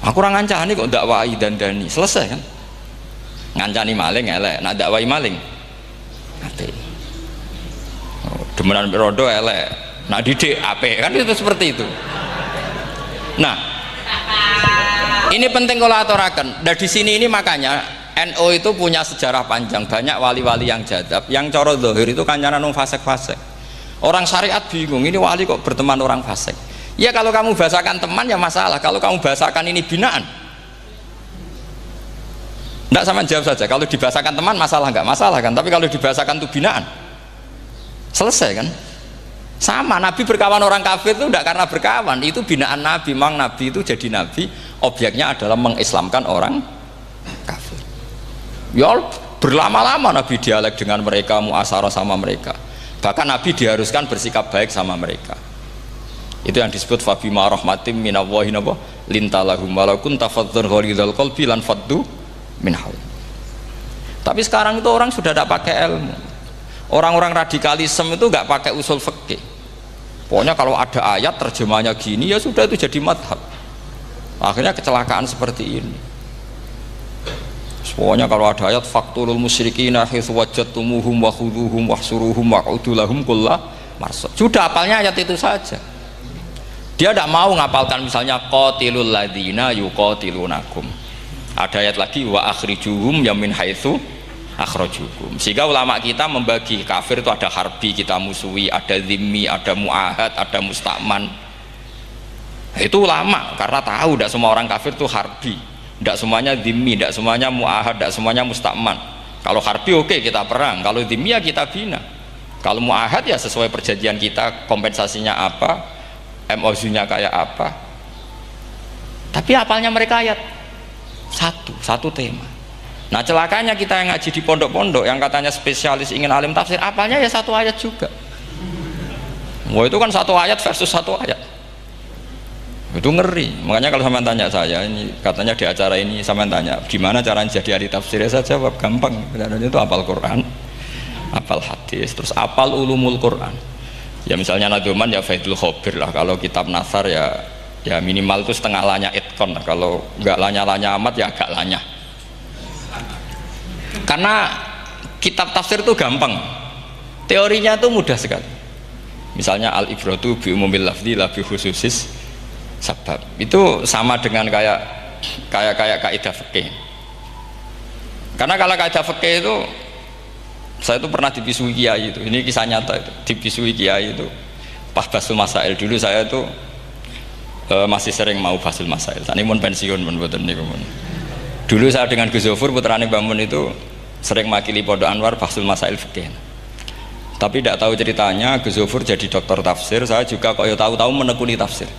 Aku orang ngancani kok dakwai dandani, selesai kan? Ngancani maling elek, nak dakwai maling apik. Demenan rodo elek, nak didik apik kan, itu seperti itu. Nah, ini penting kalau aturakan. Dan di sini ini makanya NU itu punya sejarah panjang, banyak wali-wali yang jadab, yang coro zahir itu kancanan fasik-fasik. Orang syariat bingung, ini wali kok berteman orang fasik. Ya kalau kamu bahasakan teman ya masalah, kalau kamu bahasakan ini binaan, enggak, sama jawab saja. Kalau dibahasakan teman masalah nggak masalah kan, tapi kalau dibahasakan itu binaan selesai kan? Sama, Nabi berkawan orang kafir itu enggak karena berkawan, itu binaan Nabi. Memang Nabi itu jadi Nabi, objeknya adalah mengislamkan orang kafir. Ya berlama-lama Nabi dialek dengan mereka, muasyarah sama mereka, bahkan Nabi diharuskan bersikap baik sama mereka. Itu yang disebut fabima rahmatim minallahi lintalahum walau kunta fadhdhan ghalidhal qalbi lan faddu min hawl. Tapi sekarang itu orang sudah tidak pakai ilmu. Orang-orang radikalisme itu nggak pakai usul fikih. Pokoknya kalau ada ayat terjemahnya gini ya sudah, itu jadi madhab. Akhirnya kecelakaan seperti ini. Pokoknya kalau ada ayat faqtulul musyrikina haitsu wajadtumuhum wa khudhuhum wahsuruhum wa'udu lahum kulla marsad. Sudah hafalnya ayat itu saja. Dia tidak mau ngapalkan misalnya qatilul ladzina yuqatilunakum. Ada ayat lagi wa akhrijuhum ya min haitsu akhrajukum. Sehingga ulama kita membagi kafir itu ada harbi, kita musuhi, ada dhimmi, ada muahad, ada musta'man. Itu ulama karena tahu tidak semua orang kafir itu harbi, tidak semuanya dhimmi, tidak semuanya muahad, tidak semuanya musta'man. Kalau harbi oke, kita perang, kalau dhimmi ya kita bina, kalau muahad ya sesuai perjanjian kita, kompensasinya apa, MOU-nya kayak apa. Tapi apalnya mereka ayat satu tema. Nah celakanya kita yang ngaji di pondok-pondok yang katanya spesialis ingin alim tafsir, apalnya ya satu ayat juga. Wah itu kan satu ayat versus satu ayat, itu ngeri. Makanya kalau sama tanya saya, ini katanya di acara ini sama tanya gimana caranya jadi ahli tafsir, saya jawab gampang. Caranya itu hafal Quran, hafal hadis, terus hafal ulumul Quran. Ya misalnya Nadoman ya Faidul Khobir lah, kalau kitab Nasar ya minimal itu setengah lanya itkon lah. Kalau nggak lanya amat ya agak lanya. Karena kitab tafsir itu gampang, teorinya itu mudah sekali. Misalnya al-ibratu bi umumil lafzi la bi khususis sebab, itu sama dengan kayak kaidah fikih. Karena kalau kaidah fikih itu saya itu pernah dibisui kiai itu, ini kisah nyata itu, dibisui kiai itu pas basul masail. Dulu saya itu masih sering mau basul masail. Tani mun pensiun mun boten niku mun. Dulu saya dengan Gus Zofur putrane Mbah Mun itu sering makili Pondok Anwar basul masail fikih. Tapi tidak tahu ceritanya Gus Zofur jadi dokter tafsir, saya juga kok ya tahu-tahu menekuni tafsir.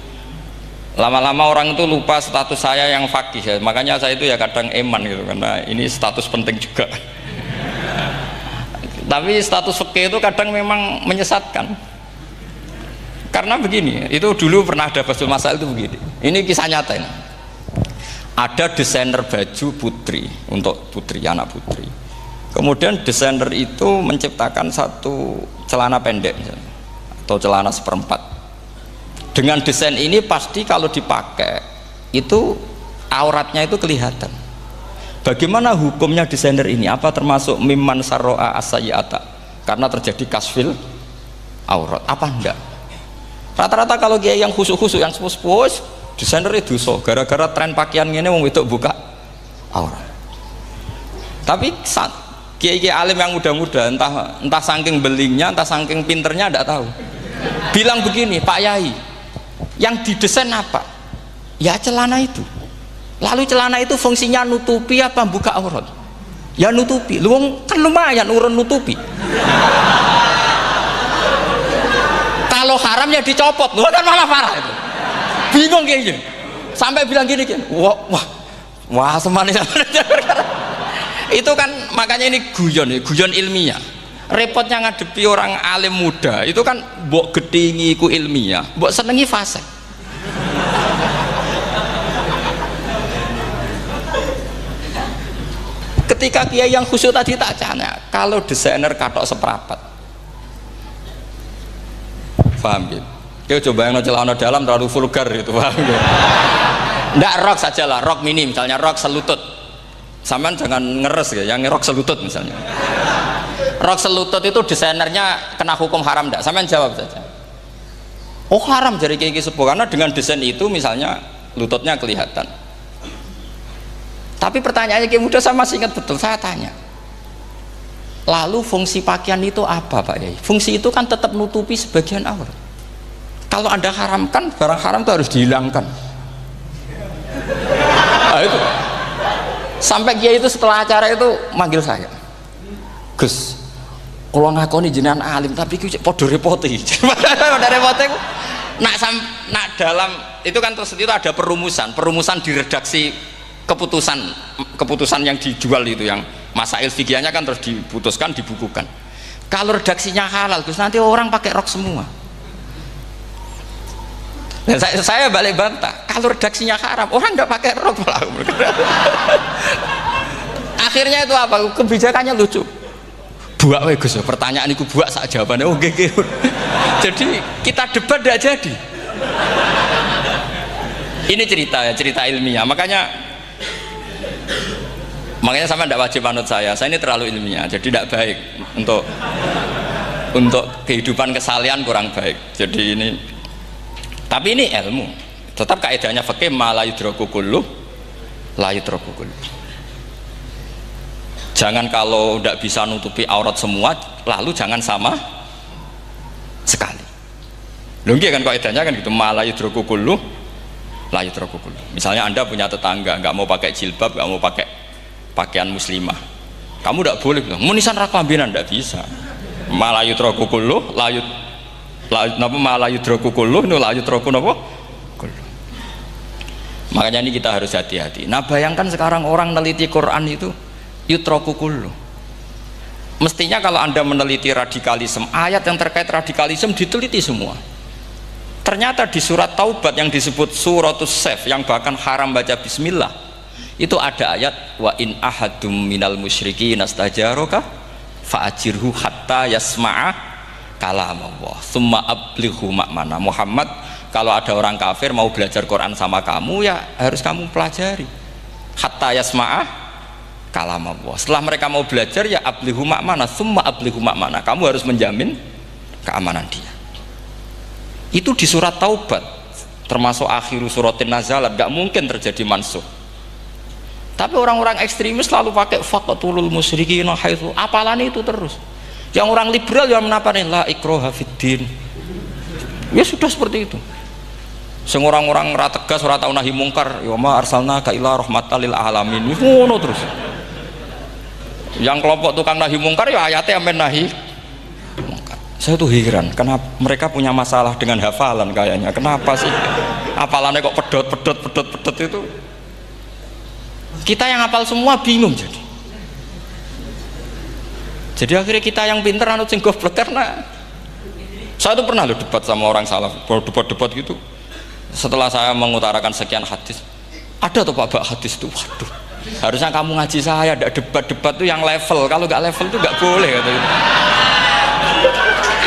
Lama-lama orang itu lupa status saya yang fakih ya. Makanya saya itu ya kadang eman gitu, karena ini status penting juga. Tapi status fikih itu kadang memang menyesatkan. Karena begini, itu dulu pernah ada basul masail itu begini. Ini kisah nyata ini. Ada desainer baju putri untuk putri, anak putri. Kemudian desainer itu menciptakan satu celana pendek misalnya, atau celana seperempat. Dengan desain ini pasti kalau dipakai itu auratnya itu kelihatan. Bagaimana hukumnya desainer ini? Apa termasuk mimman sarro'a as-sayyi'ata? Karena terjadi kasfil aurat. Apa enggak? Rata-rata kalau kiai yang khusyuk-khusyuk, yang sepuh-sepuh, desainer itu dosa gara-gara tren pakaian ini wong wedok buka aurat. Tapi kiai-kiai alim yang muda-muda entah saking belingnya, entah saking pinternya tidak tahu. Bilang begini, Pak Yai, yang didesain apa? Ya celana itu. Lalu celana itu fungsinya nutupi apa buka aurat? Ya nutupi. Lu kan lumayan urun nutupi. Kalau haram ya dicopot, lu kan malah parah itu. Bingung kayaknya, sampai bilang gini kan, wah semanis. Itu kan makanya ini guyon ilmiah. Repotnya ngadepi orang alim muda itu kan mbok gedingi ku ilmiah, mbok senengi fase. Ketika kiai yang khusyuk tadi tak tanya, kalau desainer katok seperapat, paham gitu? Kau coba yang celana dalam terlalu vulgar itu, paham gitu? Nggak, rok saja lah, rok mini misalnya, rok selutut. Sampean jangan ngeres ya, yang rok selutut misalnya. Rok selutut itu desainernya kena hukum haram enggak? Sampean jawab saja. Oh haram jadi kiai sepuh, karena dengan desain itu misalnya lututnya kelihatan. Tapi pertanyaannya kiai muda saya masih ingat betul, saya tanya. Lalu fungsi pakaian itu apa Pak Yai? Fungsi itu kan tetap nutupi sebagian aurat. Kalau Anda haramkan, barang haram itu harus dihilangkan. Nah, itu. Sampai kiai itu setelah acara itu manggil saya. Gus, kalau ngakoni jenengan alim tapi iki padha repoti. Padha repoti ku nak dalam itu kan terus itu ada perumusan di redaksi keputusan yang dijual itu, yang masail fikihnya kan terus diputuskan, dibukukan. Kalau redaksinya halal, Gus, nanti orang pakai rok semua. Dan saya balik bantah, kalau redaksinya haram, orang nggak pakai rok. Akhirnya itu apa? Kebijakannya lucu. Buak we Gus, pertanyaan itu buak sak jawabannya. Oh gege. Jadi kita debat tidak jadi. Ini cerita ilmiah. Makanya sama tidak wajib manut saya ini terlalu ilmiah, jadi tidak baik untuk kehidupan kesalian, kurang baik. Jadi ini, tapi ini ilmu, tetap kaidahnya fikih ma la yudraku kullu la yudraku kullu. Jangan kalau tidak bisa nutupi aurat semua, lalu jangan sama sekali. Lungki kan kaidahnya kan gitu, ma la yudraku kullu la yudraku kullu. Misalnya Anda punya tetangga nggak mau pakai jilbab, nggak mau pakai pakaian muslimah, kamu tidak boleh bilang munisan raklambinan, tidak bisa. Ma la yudraku kullu la yudraku kullu nu la yudraku napa kullu. Makanya ini kita harus hati-hati. Nah bayangkan sekarang orang neliti Quran itu yutraku kullu. Mestinya kalau Anda meneliti radikalisme, ayat yang terkait radikalisme diteliti semua. Ternyata di surat Taubat yang disebut suratus Saif, yang bahkan haram baca bismillah, itu ada ayat wa in ahadum minal musyrikin nastajaroka fa'ajirhu hatta yasma'a kalamullah summa ablighu ma'mana. Muhammad, kalau ada orang kafir mau belajar Quran sama kamu, ya harus kamu pelajari hatta yasma'a kalamullah. Setelah mereka mau belajar, ya ablighu ma'mana summa ablighu ma'mana, kamu harus menjamin keamanan dia. Itu di surat Taubat, termasuk akhiru suratin nazalat, gak mungkin terjadi mansuh. Tapi orang-orang ekstremis selalu pakai faqatulul musyrikin haitsu, apalan itu terus. Yang orang liberal yang menaparin la ikraha fiddin, ya sudah seperti itu. Sing orang-orang ora tegas, ora tau nahi mungkar, ya ma arsalnaka ila rahmatal lil alamin, ngono terus. Yang kelompok tukang nahi mungkar ya ayatnya amen nahi mungkar. Saya tuh heran, kenapa mereka punya masalah dengan hafalan kayaknya. Kenapa sih hafalannya kok pedot itu? Kita yang hafal semua bingung jadi. Jadi akhirnya kita yang pinter anut sing goblok. Karena saya tuh pernah loh debat sama orang salaf, debat gitu. Setelah saya mengutarakan sekian hadis, ada tuh Pak hadis itu, waduh, harusnya kamu ngaji saya, ada debat tuh yang level. Kalau nggak level tuh nggak boleh kata gitu.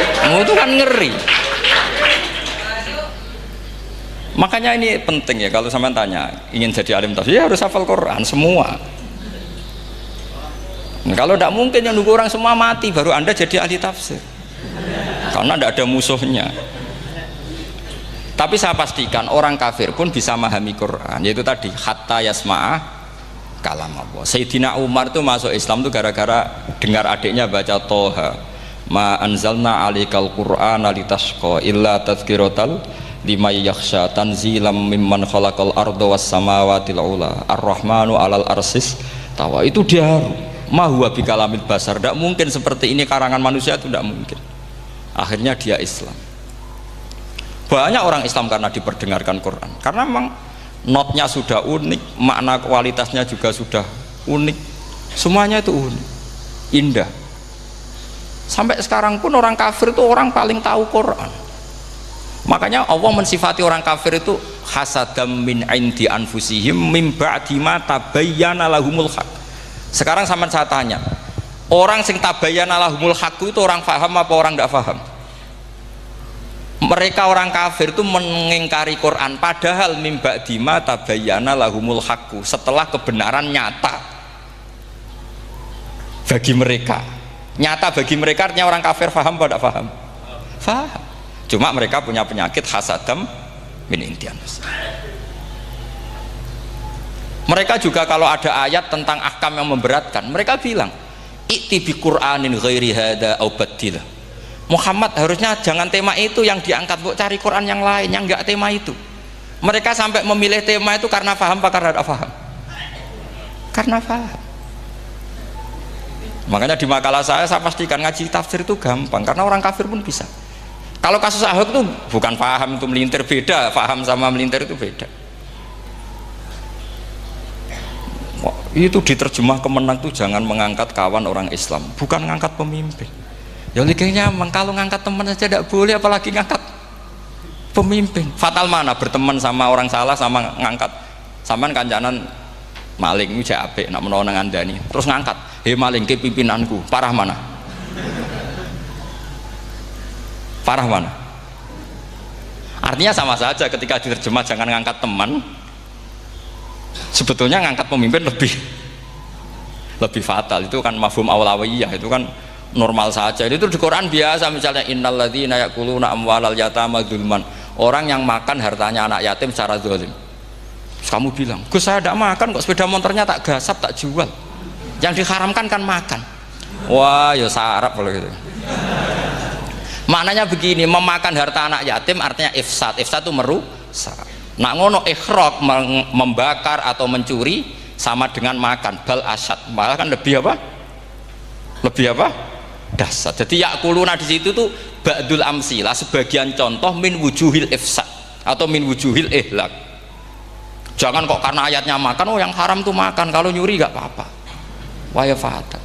Kamu tuh kan ngeri. Makanya ini penting ya, kalau sampean tanya ingin jadi alim tafsir ya harus hafal Quran semua. Nah, kalau tidak mungkin yang nunggu orang semua mati baru Anda jadi ahli tafsir, karena tidak ada musuhnya. Tapi saya pastikan orang kafir pun bisa memahami Quran, yaitu tadi hatta yasma'a kalam Allah. Sayyidina Umar tuh masuk Islam tuh gara-gara dengar adiknya baca Toha, ma anzalna alikal Qur'ana litashqa illa tadhkiratal liman yakhsha tanzilam mimman khalaqal arda was samawati ula ar-rahmanu alal arsis tawa. Itu dia ma huwa bikalamil basar, tidak mungkin seperti ini karangan manusia, itu tidak mungkin. Akhirnya dia Islam. Banyak orang Islam karena diperdengarkan Quran, karena memang notnya sudah unik, makna kualitasnya juga sudah unik, semuanya itu unik, indah. Sampai sekarang pun orang kafir itu orang paling tahu Quran. Makanya Allah mensifati orang kafir itu hasadam min indi anfusihim mim ba'di ma tabayyana lahumul haq. Sekarang sama saya tanya, orang sing tabayyana lahumul haq itu orang faham apa orang tidak faham? Mereka orang kafir itu mengingkari Quran, padahal mim ba'di ma tabayyana lahumul haq, setelah kebenaran nyata bagi mereka. Nyata bagi mereka artinya orang kafir faham apa tidak faham? Faham. Cuma mereka punya penyakit hasadam min intian. Mereka juga kalau ada ayat tentang ahkam yang memberatkan, mereka bilang i'ti bi Qur'anin ghairi hada au baddilah. Muhammad harusnya jangan tema itu yang diangkat, bu, cari Quran yang lain yang enggak tema itu. Mereka sampai memilih tema itu karena paham apa karena tidak paham? Karena paham. Makanya di makalah saya pastikan ngaji tafsir itu gampang, karena orang kafir pun bisa. Kalau kasus Ahok itu bukan paham itu melintir, beda. Paham sama melintir itu beda. Itu diterjemah kemenang tuh jangan mengangkat kawan orang Islam, bukan ngangkat pemimpin. Ya likanya kalau ngangkat teman saja tidak boleh, apalagi ngangkat pemimpin. Fatal mana berteman sama orang salah sama ngangkat. Saman kancanan maling itu apik nak menawa nang andani terus ngangkat, "Hei maling ke pimpinanku." Parah mana? Parah mana? Artinya sama saja ketika diterjemah jangan ngangkat teman, sebetulnya ngangkat pemimpin lebih fatal. Itu kan mafhum awlawiyah, itu kan normal saja. Itu di Quran biasa, misalnya innalladzina ya'kuluna amwalal yatama dzulman, orang yang makan hartanya anak yatim secara zalim. Terus kamu bilang, "Gus saya tidak makan kok, sepeda motornya tak gasap, tak jual." Yang diharamkan kan makan. Wah, ya sarap kalau gitu. Maknanya begini, memakan harta anak yatim artinya ifsad. Ifsad itu merusak. Nak ngono ikhraq, membakar atau mencuri sama dengan makan. Bal asad, malah kan lebih apa? Lebih apa? Dasar. Jadi yakuluna di situ tuh ba'dul amsilah, sebagian contoh min wujuhil ifsad atau min wujuhil ihlak. Jangan kok karena ayatnya makan, oh yang haram tuh makan, kalau nyuri gak apa-apa. Waya fata.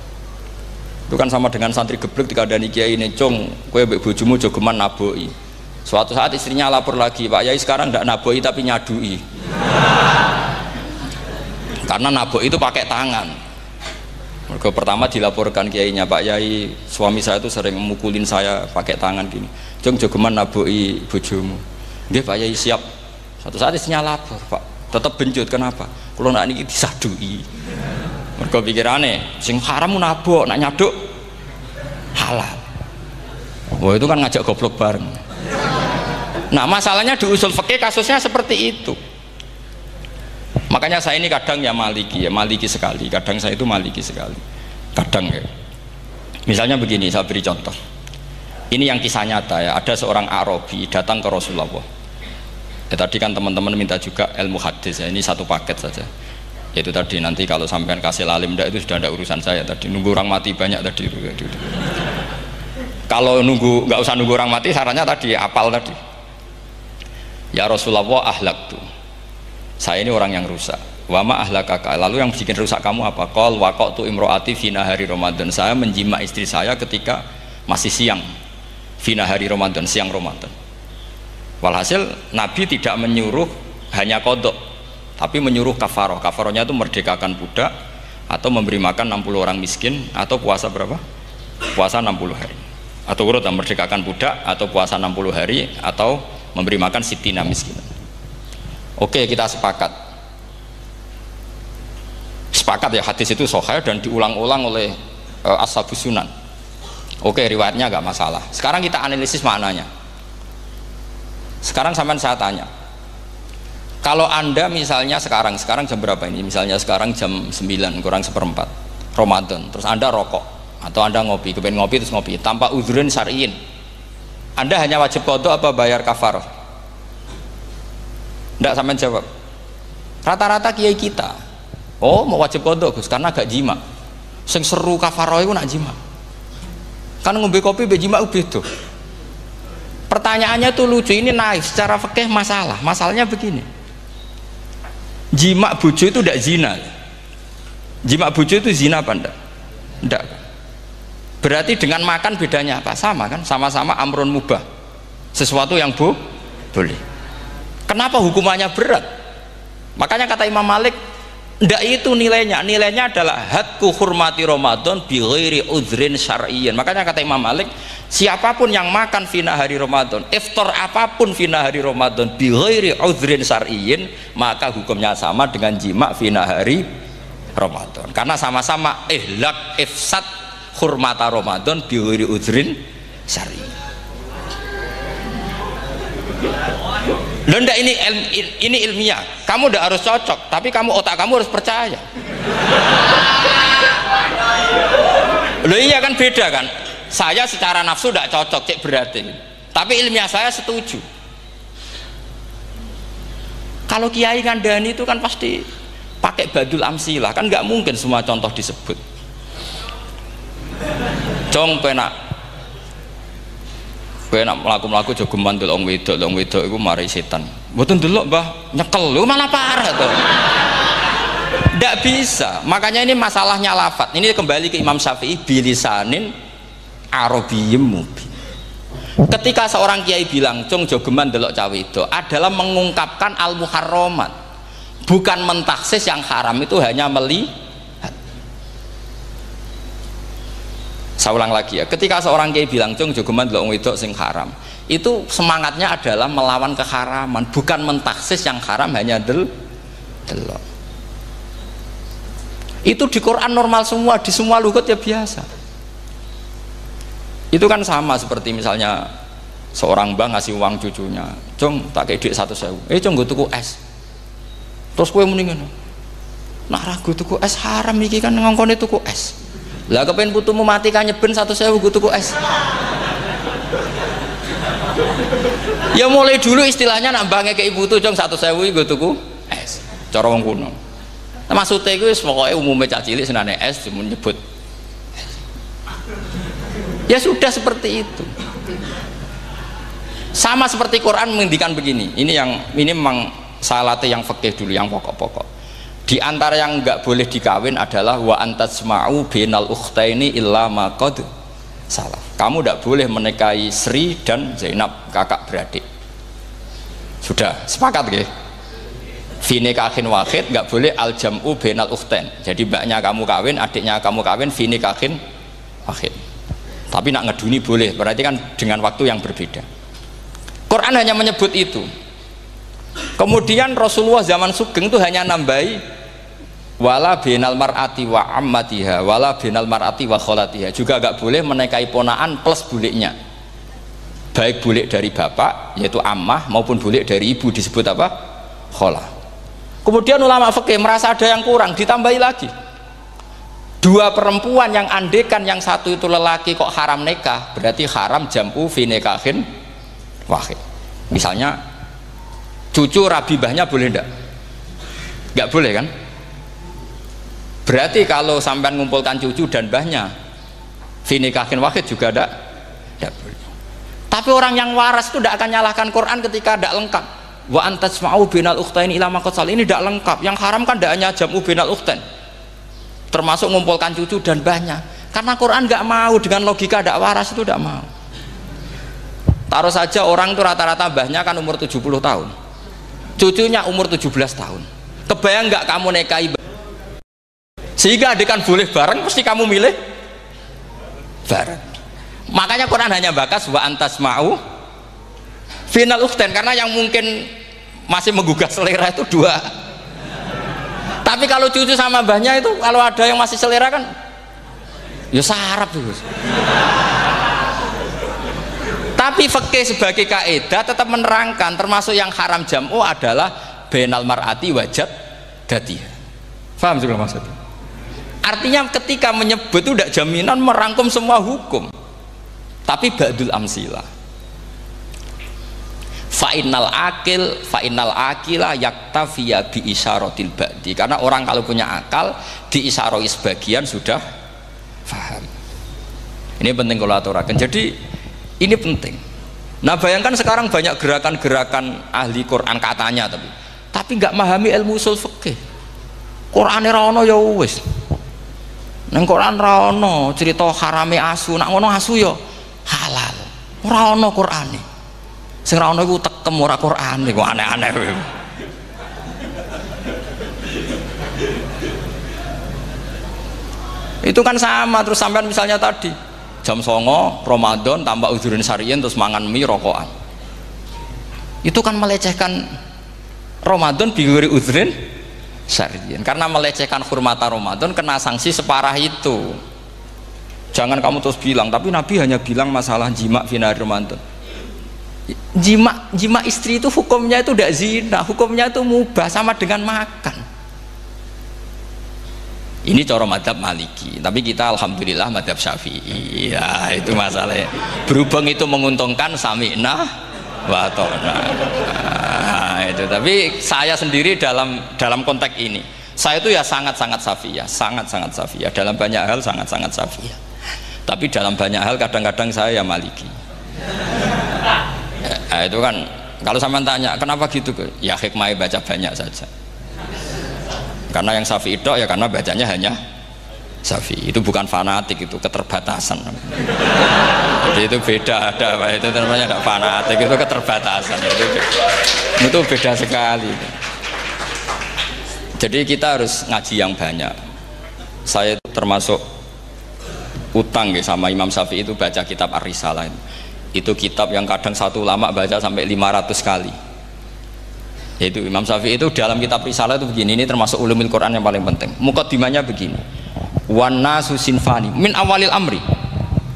Itu kan sama dengan santri geblek dikandani kiai ini, "Cung, kowe mbek bojomu jogeman naboi." Suatu saat istrinya lapor lagi, "Pak Yai sekarang ndak naboi tapi nyadui." Karena naboi itu pakai tangan. Mereka pertama dilaporkan kiainya, "Pak Yai, suami saya itu sering memukulin saya pakai tangan gini. Cung jogeman naboi bojomu." "Nggih Pak Yai, siap." Suatu saat istrinya lapor, "Pak, tetap benjut, kenapa? Kalau nak niki disadui." Mereka pikirannya, sing haram nabok, nak nyaduk halal. Wah itu kan ngajak goblok bareng. Nah masalahnya di usul fikih kasusnya seperti itu. Makanya saya ini kadang ya maliki sekali. Kadang saya itu maliki sekali. Kadang ya. Misalnya begini, saya beri contoh. Ini yang kisah nyata ya. Ada seorang Arabi datang ke Rasulullah. Tadi kan teman-teman minta juga ilmu hadis ya. Ini satu paket saja. Itu tadi nanti kalau sampean kasih lalim ndak itu sudah ada urusan saya tadi, nunggu orang mati banyak tadi itu. Kalau nunggu nggak usah nunggu orang mati, sarannya tadi apal tadi. Ya Rasulullah, ahlak tuh saya ini orang yang rusak. Wama ahlakaka, lalu yang bikin rusak kamu apa? Qol waqatu imroati fina hari Ramadan, saya menjima istri saya ketika masih siang fina hari Ramadan, siang Ramadan. Walhasil Nabi tidak menyuruh hanya kodok, tapi menyuruh kafaroh. Kafarohnya itu merdekakan budak atau memberi makan 60 orang miskin atau puasa berapa? Puasa 60 hari. Atau urut merdekakan budak atau puasa 60 hari atau memberi makan sitina miskin. Oke, kita sepakat. Sepakat ya, hadis itu sahih dan diulang-ulang oleh ashabus sunan. Oke, riwayatnya agak masalah. Sekarang kita analisis maknanya. Sekarang sampean saya tanya, kalau anda misalnya sekarang jam berapa ini? Misalnya sekarang jam 9 kurang seperempat Ramadan, terus anda rokok atau anda ngopi, kepengen ngopi terus ngopi tanpa udhrin syar'iin, anda hanya wajib qadha apa bayar kafarah? Ndak, sampean jawab. Rata-rata kiai kita, oh mau wajib qadha Gus karena gak jima. Sing seru kafarah itu nak jima. Kan ngombe kopi be jima beda. Pertanyaannya tuh lucu, ini naif secara fikih masalahnya begini. Jima bojo itu tidak zina. Jima bojo itu zina apa enggak? Enggak. Berarti dengan makan bedanya apa? Sama kan? Sama-sama amrun mubah. Sesuatu yang boleh. Kenapa hukumannya berat? Makanya kata Imam Malik, enggak itu nilainya. Nilainya adalah hadku hurmati Ramadan bi ghairi udhrin syar'iyyin. Makanya kata Imam Malik, siapapun yang makan fina hari Ramadan, iftar apapun fina hari Ramadan bi ghairi udhrin syar'iyyin, maka hukumnya sama dengan jima fina hari Ramadan. Karena sama-sama ihlak ifsad hurmata Ramadan bi ghairi udhrin syar'iyyin. Loh enggak, ini ilmiah. Kamu udah harus cocok, tapi otak kamu harus percaya. Loh iya kan, beda kan? Saya secara nafsu tidak cocok, cek berarti. Tapi ilmiah saya setuju. Kalau kiai ngandani itu kan pasti pakai badul amsilah, kan nggak mungkin semua contoh disebut. Cong penak melaku jogeman delok wedok iku mari setan. Mboten delok Mbah, nyekel lho malah parah tuh. Ndak bisa. Makanya ini masalahnya lafat. Ini kembali ke Imam Syafi'i, bilisanin arabiyyim mubin. Ketika seorang kiai bilang cung jogeman delok cawe itu adalah mengungkapkan al muharramat, bukan mentaksis yang haram itu hanya melihat. Saya ulang lagi ya, ketika seorang kiai bilang cung jogeman delok wedok sing haram, itu semangatnya adalah melawan keharaman, bukan mentaksis yang haram hanya delok. Itu di Quran normal semua, di semua lugat ya biasa. Itu kan sama seperti misalnya seorang mbah ngasih uang cucunya, cung tak kayak duit 100.000, cung gue tuku es, terus kue mendingan Nak ragu tuku es haram iki kan ngongkone tuku es. Lah kepen putumu mati kan nyeben 1.000 gue tuku es. Ya mulai dulu istilahnya nak bange ke ibu tuh jong 1.000 gue tuku es. Cara wong kuno. Nah, maksudnya gue pokoknya umumnya cah cilik senane es cuma nyebut. Ya sudah seperti itu. Sama seperti Quran menghentikan begini. Ini memang salate yang fikih dulu yang pokok-pokok. Di antara yang nggak boleh dikawin adalah wa antasma'u bainal ukhtaini illa ma qad salaf. Kamu tidak boleh menikahi Sri dan Zainab, kakak beradik. Sudah sepakat nggih? Fi nikahin wahid nggak boleh al jam'u bainal ukhtain. Jadi mbaknya kamu kawin, adiknya kamu kawin fi nikahin wahid. Tapi nak ngeduni boleh, berarti kan dengan waktu yang berbeda. Quran hanya menyebut itu. Kemudian Rasulullah zaman Sugeng itu hanya nambahi wala binal mar'ati wa ammatiha wala binal mar'ati wa kholatiha, juga agak boleh menikahi ponaan plus buliknya, baik bulik dari bapak yaitu ammah maupun bulik dari ibu disebut apa? Kholah. Kemudian ulama fikih merasa ada yang kurang, ditambahi lagi 2 perempuan yang andekan yang satu itu lelaki kok haram nikah, berarti haram jam'u fi nikahin wahid. Misalnya cucu rabibahnya boleh enggak? Enggak boleh kan? Berarti kalau sampai mengumpulkan cucu dan mbahnya fi nikahin wahid juga enggak boleh. Tapi orang yang waras itu tidak akan nyalahkan Quran ketika tidak lengkap. Wa antasma'u bainal ukhtain ila ma qad sal, ini tidak lengkap. Yang haram kan tidak hanya jam'u bainal ukhtain, termasuk mengumpulkan cucu dan mbahnya. Karena Quran nggak mau dengan logika tidak waras itu, tidak mau. Taruh saja orang itu rata-rata mbahnya kan umur 70 tahun, cucunya umur 17 tahun. Kebayang nggak kamu nikahi sehingga adik kan boleh bareng, pasti kamu milih bareng. Makanya Quran hanya bakas wa antasma'u final ukhtain, karena yang mungkin masih menggugah selera itu 2. Tapi kalau cucu sama mbahnya itu, kalau ada yang masih selera kan ya sarap itu. Tapi fikih sebagai kaidah tetap menerangkan termasuk yang haram jam'u adalah bainal mar'ati wajad datiha. Paham juga maksudnya? Artinya ketika menyebut itu tidak jaminan merangkum semua hukum, tapi ba'dul amsilah. Fa'innal akila yaktafiya bi isyaratil ba'di, karena orang kalau punya akal diisyaroi sebagian sudah faham. Ini penting kalau aturakan. Jadi ini penting. Nah bayangkan sekarang banyak gerakan-gerakan ahli Quran katanya, tapi nggak memahami ilmu usul fikih. Qur'ane ra ono ya wis. Nang Quran ra ono cerita harame asu, nak ngono asu ya halal. Ora ono Qur'ane. Sing ra ono iku tekem ora Qur'ane, kok aneh-aneh kowe. Itu kan sama. Terus sampean misalnya tadi jam 09.00 Ramadan tambah uzurin syariyin terus mangan mie rokokan, itu kan melecehkan Ramadan biguri uzurin syariyin, karena melecehkan hurmata Ramadan kena sanksi separah itu. Jangan kamu terus bilang tapi Nabi hanya bilang masalah jima finari Ramadan. Jima istri itu hukumnya itu tidak zina, hukumnya itu mubah, sama dengan makan. Ini cara madhab Maliki, tapi kita alhamdulillah madhab Syafi'i. Ya itu masalahnya. Berhubung itu menguntungkan sami'na wa ta'na. Nah, itu. Tapi saya sendiri dalam konteks ini, saya itu ya sangat-sangat Syafi'iyah, sangat-sangat Syafi'iyah. Dalam banyak hal sangat-sangat Syafi'iyah. Tapi dalam banyak hal kadang-kadang saya ya Maliki. Ya, itu kan kalau sampean tanya kenapa gitu, ya hikmah baca banyak saja. Karena yang Syafi'i itu ya karena bacanya hanya Syafi'i, itu bukan fanatik, itu keterbatasan. Jadi itu beda, ada apa itu namanya, ada fanatik, itu keterbatasan. Itu beda sekali. Jadi kita harus ngaji yang banyak. Saya itu termasuk utang ya sama Imam Syafi'i itu baca kitab Ar-Risalah. Itu kitab yang kadang satu ulama baca sampai 500 kali. Yaitu Imam Syafi'i itu dalam kitab Risalah itu begini, ini termasuk ulumul Quran yang paling penting. Muqaddimahnya begini, wan nasu sinfani min awalil amri,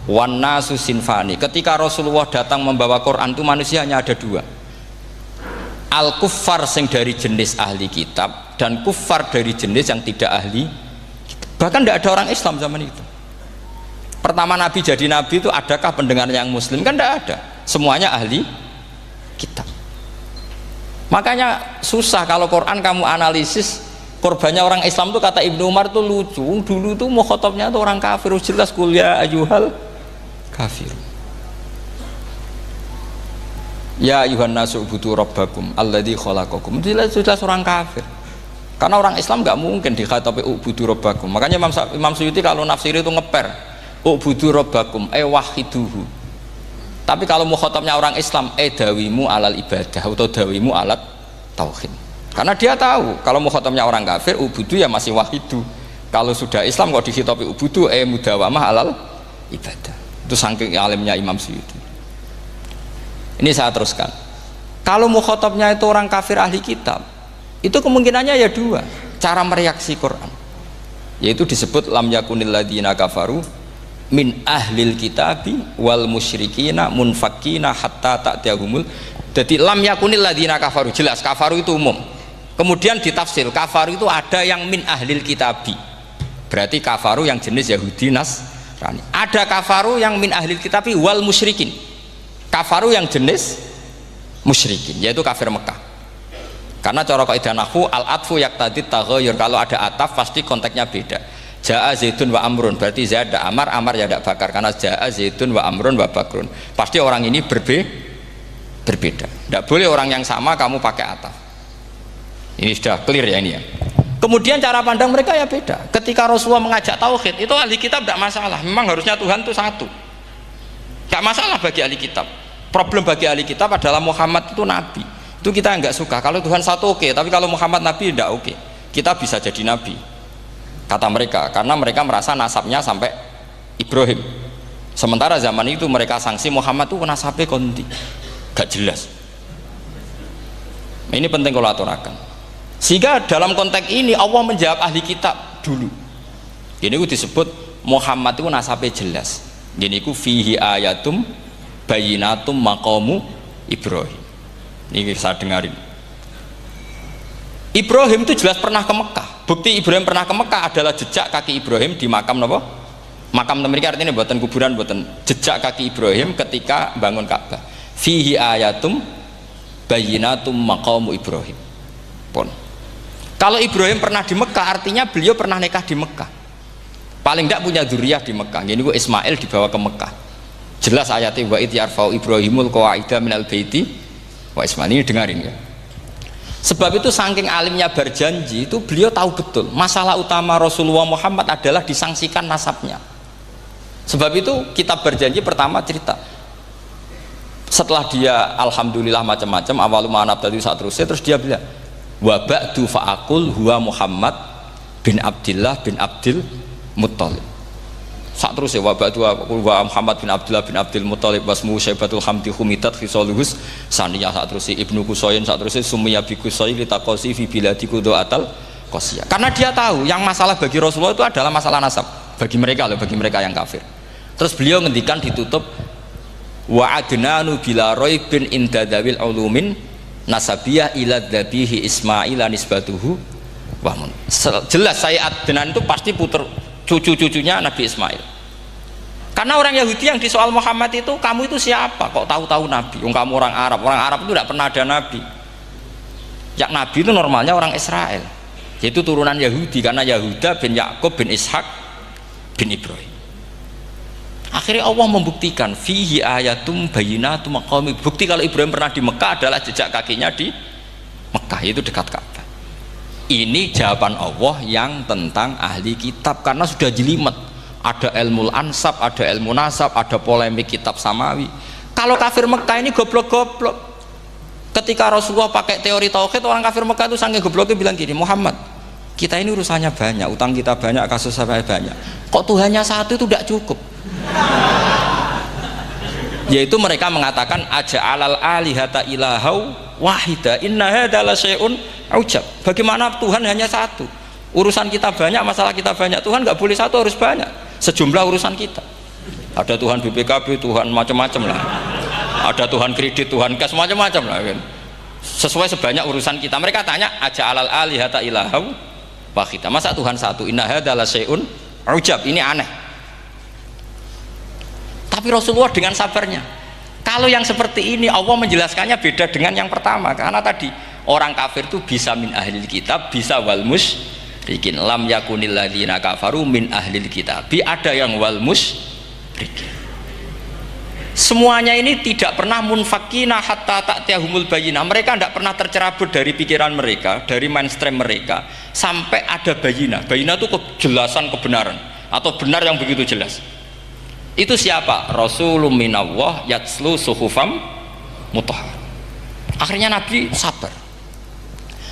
wan nasu sinfani. Ketika Rasulullah datang membawa Quran itu manusia hanya ada 2, al kuffar sing dari jenis ahli kitab, dan kufar dari jenis yang tidak ahli kitab. Bahkan tidak ada orang Islam zaman itu. Pertama Nabi jadi Nabi itu adakah pendengar yang Muslim? Kan tidak ada, semuanya ahli kitab. Makanya susah kalau Quran kamu analisis korbannya orang Islam tuh, kata Ibnu Umar tuh lucu. Dulu tuh mukhatabnya tuh orang kafir, jelas kuliah ayyuhal kafir. Ya ayuhan nasu ubudu rabbakum alladzi khalaqakum. Jelas orang kafir. Karena orang Islam nggak mungkin dikhatabi ubudu rabbakum. Makanya Imam Suyuti kalau nafsir itu ngeper ubudu rabbakum wahiduhu. Tapi kalau mukhatabnya orang Islam dawimu alal ibadah atau dawimu alat tauhid. Karena dia tahu kalau mukhatabnya orang kafir ubudu ya masih wahidu. Kalau sudah Islam kok dikhitabi ubudu mudawamah alal ibadah. Itu saking alimnya Imam Suyuti. Ini saya teruskan. Kalau mukhatabnya itu orang kafir ahli kitab, itu kemungkinannya ya dua cara mereaksi Quran, yaitu disebut lam yakunil ladzina kafaru min ahlil kitabi wal musyrikina munfakina hatta ta'tiyahumul. Jadi lam yakunil ladzina kafaru, jelas kafaru itu umum. Kemudian ditafsir kafaru itu ada yang min ahlil kitabi, berarti kafaru yang jenis Yahudi Nasrani. Ada kafaru yang min ahlil kitabi wal musyrikin, kafaru yang jenis musyrikin, yaitu kafir Mekah. Karena cara kaidah nahwu al-atfu yaqtadi taghayyur, kalau ada ataf pasti konteksnya beda. Jaa Zaidun wa Amrun, berarti Zaid ada Amar, Amar ya ada Bakar. Karena Jaa Zaidun wa Amrun wa Bakrun, pasti orang ini berbeda. Tidak boleh orang yang sama kamu pakai ataf. Ini sudah clear ya ini ya. Kemudian cara pandang mereka ya beda. Ketika Rasulullah mengajak tauhid, itu ahli kitab tidak masalah. Memang harusnya Tuhan itu satu, tidak masalah bagi ahli kitab. Problem bagi ahli kitab adalah Muhammad itu nabi, itu kita nggak suka. Kalau Tuhan satu oke, tapi kalau Muhammad nabi tidak oke. Kita bisa jadi nabi, kata mereka, karena mereka merasa nasabnya sampai Ibrahim. Sementara zaman itu mereka sanksi Muhammad itu nasabnya konti, gak jelas. Ini penting kalau aturakan. Sehingga dalam konteks ini Allah menjawab ahli kitab dulu. Ini itu disebut Muhammad itu nasabnya jelas. Ini itu fihi ayatum bayinatum maqamu Ibrahim. Ini saya dengarin. Ibrahim itu jelas pernah ke Mekah. Bukti Ibrahim pernah ke Mekah adalah jejak kaki Ibrahim di makam apa? Makam mereka, artinya buatan kuburan, buatan jejak kaki Ibrahim ketika bangun Ka'bah. Fihi ayatum bayinatum maqamu Ibrahim. Pun. Kalau Ibrahim pernah di Mekah, artinya beliau pernah nikah di Mekah. Paling tidak punya dzurriyyah di Mekah. Ini gua Ismail dibawa ke Mekah. Jelas ayatnya wa id yarfa'u Ibrahimul qawaida minal baiti wa Ismail. Ini dengarin ya. Sebab itu saking alimnya berjanji itu beliau tahu betul masalah utama Rasulullah Muhammad adalah disangsikan nasabnya. Sebab itu kitab berjanji pertama cerita setelah dia alhamdulillah macam-macam awalu ma'anab tadi saat terus dia bilang wa ba'du fa'akul huwa Muhammad bin Abdillah bin Abdil Muttalib. Saat terus ya wa ba'du wa Muhammad bin Abdullah bin Abdil Muttalib wasmu syaibatul hamdi humitat khisaluhus saniyah. Saat terus Ibnu Qusayn, saat terus sumiyah bi Qusay litaqasi fi biladi qudu'atal qasiyah. Karena dia tahu yang masalah bagi Rasulullah itu adalah masalah nasab bagi mereka loh, bagi mereka yang kafir. Terus beliau ngendikan ditutup wa adnanu bila raibin indadawil ulumin nasabiyah ila dhabihi Ismail nisbatuhu wa mun. Jelas saya Adnan itu pasti puter cucu-cucunya Nabi Ismail. Karena orang Yahudi yang disoal Muhammad itu, kamu itu siapa kok tahu-tahu Nabi? Kamu orang Arab itu tidak pernah ada Nabi. Yang Nabi itu normalnya orang Israel, yaitu turunan Yahudi, karena Yahuda bin Yakub bin Ishak bin Ibrahim. Akhirnya Allah membuktikan fihi ayatum bayinatum maqami. Bukti kalau Ibrahim pernah di Mekah adalah jejak kakinya di Mekah, itu dekat Ka'bah. Ini jawaban Allah yang tentang ahli kitab, karena sudah jelimet. Ada ilmu ansab, ada ilmu nasab, ada polemik kitab samawi. Kalau kafir Mekah ini goblok-goblok. Ketika Rasulullah pakai teori tauhid, orang kafir Mekah itu saking gobloknya bilang gini, Muhammad, kita ini urusannya banyak, utang kita banyak, kasus saya banyak, kok Tuhannya satu itu tidak cukup. Yaitu mereka mengatakan aja'alal alihata ilahau wahida inna hadza la syai'un ujab. Bagaimana Tuhan hanya satu? Urusan kita banyak, masalah kita banyak. Tuhan nggak boleh satu, harus banyak. Sejumlah urusan kita. Ada Tuhan BPKB, Tuhan macam-macam lah. Ada Tuhan kredit, Tuhan kas, macam-macam lah kan. sesuai sebanyak urusan kita. Mereka tanya aja alal alihata ilahau wahida, masa Tuhan satu, inna hadza la syai'un ujab, ini aneh. Tapi Rasulullah dengan sabarnya, kalau yang seperti ini Allah menjelaskannya beda dengan yang pertama, karena tadi orang kafir itu bisa min ahlil kitab, bisa wal musyrikin. Lam yakunil ladzina kafaru min ahlil kitab, ada yang wal musyrikin. Semuanya ini tidak pernah munfakina hatta ta'tiyahumul bayyinah. Mereka tidak pernah tercerabut dari pikiran mereka, dari mainstream mereka, sampai ada bayyinah. Bayyinah itu kejelasan kebenaran atau benar yang begitu jelas. Itu siapa? Rasulun minallah yatslu suhufam mutahhar. Akhirnya Nabi sabar.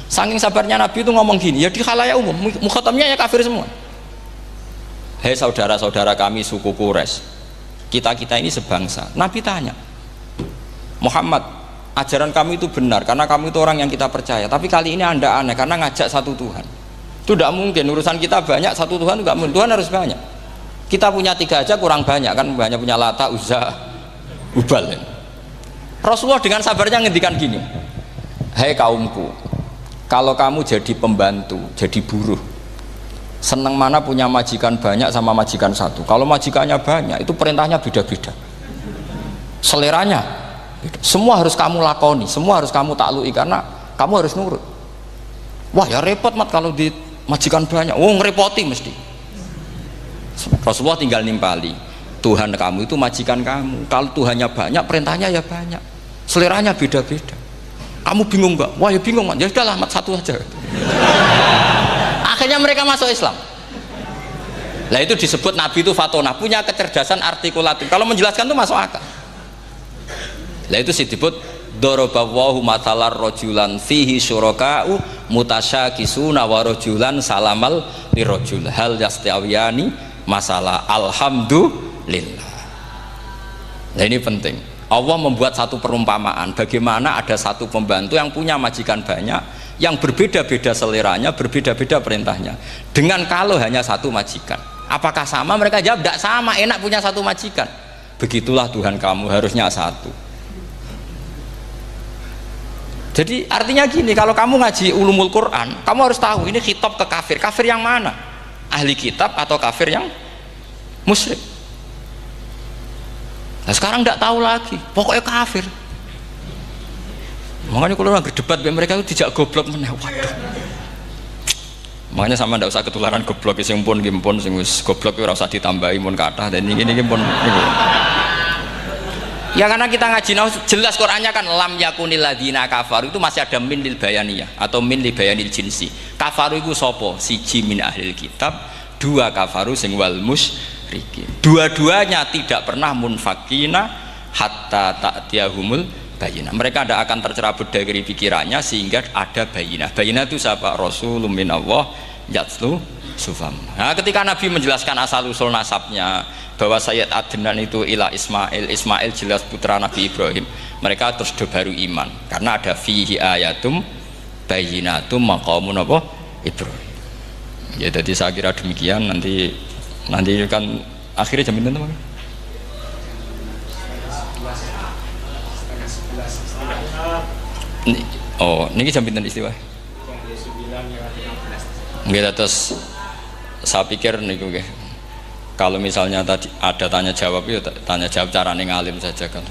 Saking sabarnya Nabi itu ngomong gini, ya di khalayak umum, mukhatamnya ya kafir semua. Hei saudara-saudara kami suku Quraisy, kita ini sebangsa. Nabi tanya, Muhammad, ajaran kami itu benar karena kamu itu orang yang kita percaya, tapi kali ini anda aneh karena ngajak satu Tuhan. Itu tidak mungkin, urusan kita banyak, satu Tuhan juga mungkin, Tuhan harus banyak. Kita punya 3 aja kurang banyak kan, banyak punya Lata, Uzza, Hubal. Rasulullah dengan sabarnya ngendikan gini, hei kaumku, kalau kamu jadi pembantu, jadi buruh, senang mana punya majikan banyak sama majikan satu. Kalau majikannya banyak itu perintahnya beda-beda, seleranya beda. Semua harus kamu lakoni, semua harus kamu taklui karena kamu harus nurut. Wah ya repot mat kalau di majikan banyak, ngerepoti mesti. Rasulullah tinggal nimpali, Tuhan kamu itu majikan kamu, kalau Tuhannya banyak perintahnya ya banyak, seleranya beda-beda. Kamu bingung nggak? Wah ya bingung mat, ya udahlah mat satu aja. Akhirnya mereka masuk Islam. Nah itu disebut Nabi itu fatona, punya kecerdasan artikulatif. Kalau menjelaskan itu masuk akal. Nah itu disebut dorobawahu matalar rojulan fihi syuraka'u mutasyakisuna wa rojulan salamal lirojul hal yastawiyani masalah alhamdulillah. Nah ini penting. Allah membuat satu perumpamaan bagaimana ada satu pembantu yang punya majikan banyak, yang berbeda-beda seleranya, berbeda-beda perintahnya, dengan kalau hanya satu majikan. Apakah sama? Mereka jawab tidak sama, enak punya satu majikan. Begitulah Tuhan kamu, harusnya satu. Jadi artinya gini, kalau kamu ngaji ulumul Quran, kamu harus tahu ini khitab ke kafir. Kafir yang mana? Ahli kitab atau kafir yang musyrik? Nah sekarang tidak tahu lagi, pokoknya kafir. Makanya kalau orang berdebat mereka itu tidak goblok meneh. Waduh. Makanya sama tidak usah ketularan goblok sing pun gimpun sing wis goblok ora usah ditambahi mun kathah dan ini pun niku. Ya karena kita ngaji jelas Qur'annya kan lam yakunil ladzina kafaru itu masih ada min lil bayaniyah atau min li bayanil jinsi. Kafaru iku sapa? Siji min ahlil kitab, 2 kafaru sing wal musyrikin. Dua-duanya tidak pernah munfakina hatta ta'tiyahumul bayinah. Mereka tidak akan tercerabut dari pikirannya sehingga ada bayinah. Bayinah itu siapa? Rasulun minallah yatslu sufam. Nah, ketika Nabi menjelaskan asal usul nasabnya bahwa Sayyid Adnan itu ila Ismail jelas putra Nabi Ibrahim, mereka terus baru iman karena ada fihi ayatum bayinatum maqamun apa Ibrahim. Ya jadi saya kira demikian. Nanti kan akhirnya jam berapa teman? Oh, ini jam pinten istiwa? Nggih, terus saya pikir niku nggih. Kalau misalnya tadi ada tanya jawab, ya tanya jawab carane ngalim saja kan.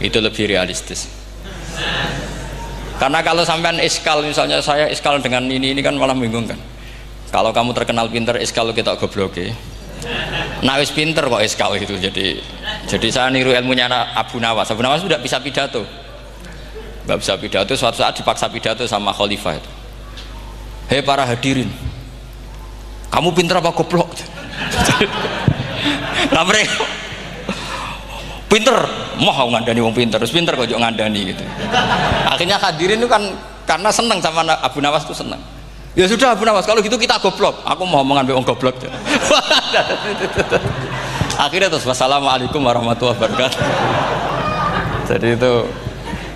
Itu lebih realistis. Karena kalau sampean iskal, misalnya saya iskal dengan ini kan malah bingung kan. Kalau kamu terkenal pinter, iskal kita goblok ya. Nah wis pinter kok iskal itu. Jadi saya niru ilmunya Abu Nawas. Abu Nawas sudah bisa pidato. Nggak bisa pidato, suatu saat dipaksa pidato sama khalifah itu. Hei para hadirin, kamu pinter apa goblok? Lah mereka pinter, mau ngandani wong pinter, terus pinter kok ngandani gitu. Akhirnya hadirin itu kan karena seneng sama Abu Nawas itu seneng. Ya sudah Abu Nawas, kalau gitu kita goblok. Aku mau ngambil wong goblok. Akhirnya terus wassalamualaikum warahmatullahi wabarakatuh. Jadi itu